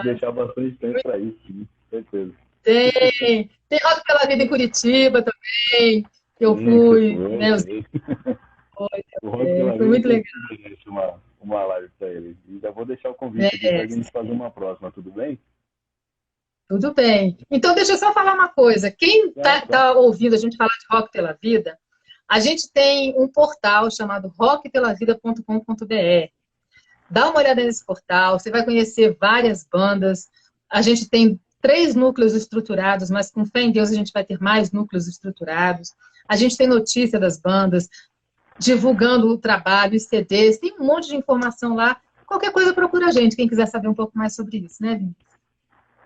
S2: deixar bastante tempo para isso, sim, certeza.
S3: Tem Tem Rock pela Vida em Curitiba também. Eu
S2: Sim,
S3: fui,
S2: foi,
S3: né?
S2: o Rock pela
S3: Foi
S2: Vida
S3: muito
S2: tem
S3: legal.
S2: que fazer uma live para ele. E já vou deixar o
S3: Né?
S2: convite aqui para a gente fazer uma próxima, tudo bem?
S3: Tudo bem. Então, deixa eu só falar uma coisa. Quem
S2: Claro, claro.
S3: tá ouvindo a gente falar de Rock pela Vida, a gente tem um portal chamado rockpelavida.com.br. Dá uma olhada nesse portal, você vai conhecer várias bandas. A gente tem 3 núcleos estruturados, mas com fé em Deus a gente vai ter mais núcleos estruturados. A gente tem notícia das bandas, divulgando o trabalho, os CDs, tem um monte de informação lá. Qualquer coisa procura a gente, quem quiser saber um pouco mais sobre isso, né, Vinícius?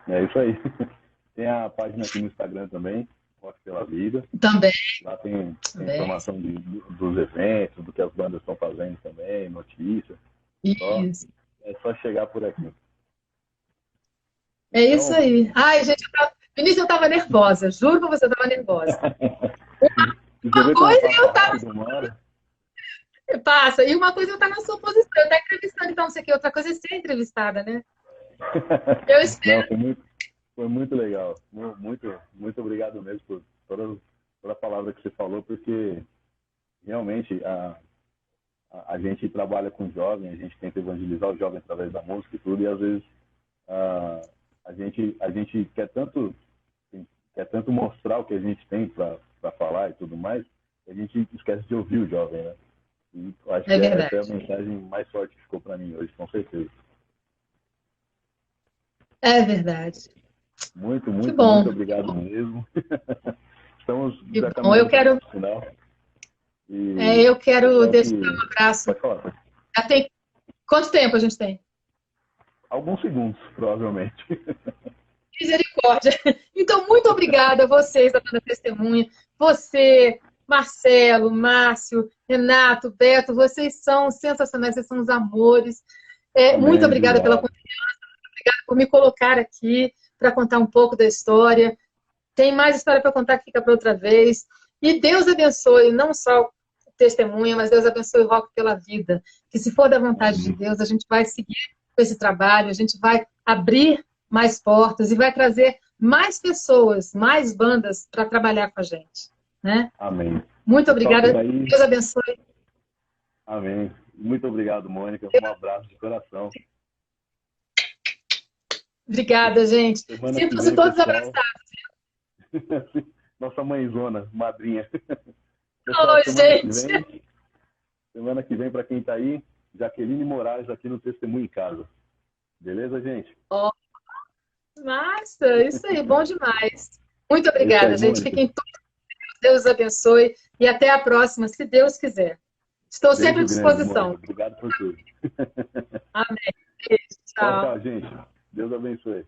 S2: É isso aí. Tem a página aqui no Instagram também, Rock pela Vida.
S3: Também.
S2: Lá tem informação dos eventos, do que as bandas estão fazendo também, notícias.
S3: Isso.
S2: É só chegar por aqui.
S3: É isso aí. Ai, gente, Vinícius, eu estava nervosa. Juro pra você, eu estava nervosa. Uma coisa eu estava... Passa. E uma coisa eu estar na sua posição. Eu estar entrevistando, então, não sei o que. Outra coisa é ser entrevistada, né? Eu espero.
S2: Não, foi muito legal. Muito obrigado mesmo por toda a palavra que você falou, porque realmente a gente trabalha com jovem, a gente tenta evangelizar o jovem através da música e tudo, e às vezes a gente quer tanto mostrar o que a gente tem para falar e tudo mais, que a gente esquece de ouvir o jovem, né? E acho que essa é a mensagem mais forte que ficou para mim hoje, com certeza.
S3: É verdade.
S2: Muito obrigado mesmo. Estamos já caminhando para o final.
S3: Eu quero deixar um abraço.
S2: Pode falar.
S3: Já tem... Quanto tempo a gente tem?
S2: Alguns segundos, provavelmente.
S3: Misericórdia. Então, muito obrigada a vocês da Banda Testemunha. Você, Marcelo, Márcio, Renato, Beto, vocês são sensacionais, vocês são os amores. Muito obrigada pela confiança, muito obrigada por me colocar aqui para contar um pouco da história. Tem mais história para contar que fica para outra vez. E Deus abençoe, não só o Testemunha, mas Deus abençoe o Rock pela Vida. Que se for da vontade de Deus, a gente vai seguir com esse trabalho, a gente vai abrir mais portas e vai trazer mais pessoas, mais bandas para trabalhar com a gente. Né?
S2: Amém.
S3: Muito obrigada. Deus abençoe.
S2: Amém. Muito obrigado, Mônica. Um abraço de coração.
S3: Obrigada, gente. Sintam-se todos abraçados.
S2: Nossa mãezona, madrinha.
S3: Pessoal, gente.
S2: Semana que vem, para quem está aí, Jaqueline Moraes aqui no Testemunho em Casa. Beleza, gente?
S3: Massa, isso aí, bom demais. Muito obrigada, gente. Fiquem todos com Deus, abençoe e até a próxima, se Deus quiser. Estou sempre à disposição.
S2: Obrigado por tudo.
S3: Amém. Beijo, tchau.
S2: Tchau, gente. Deus abençoe.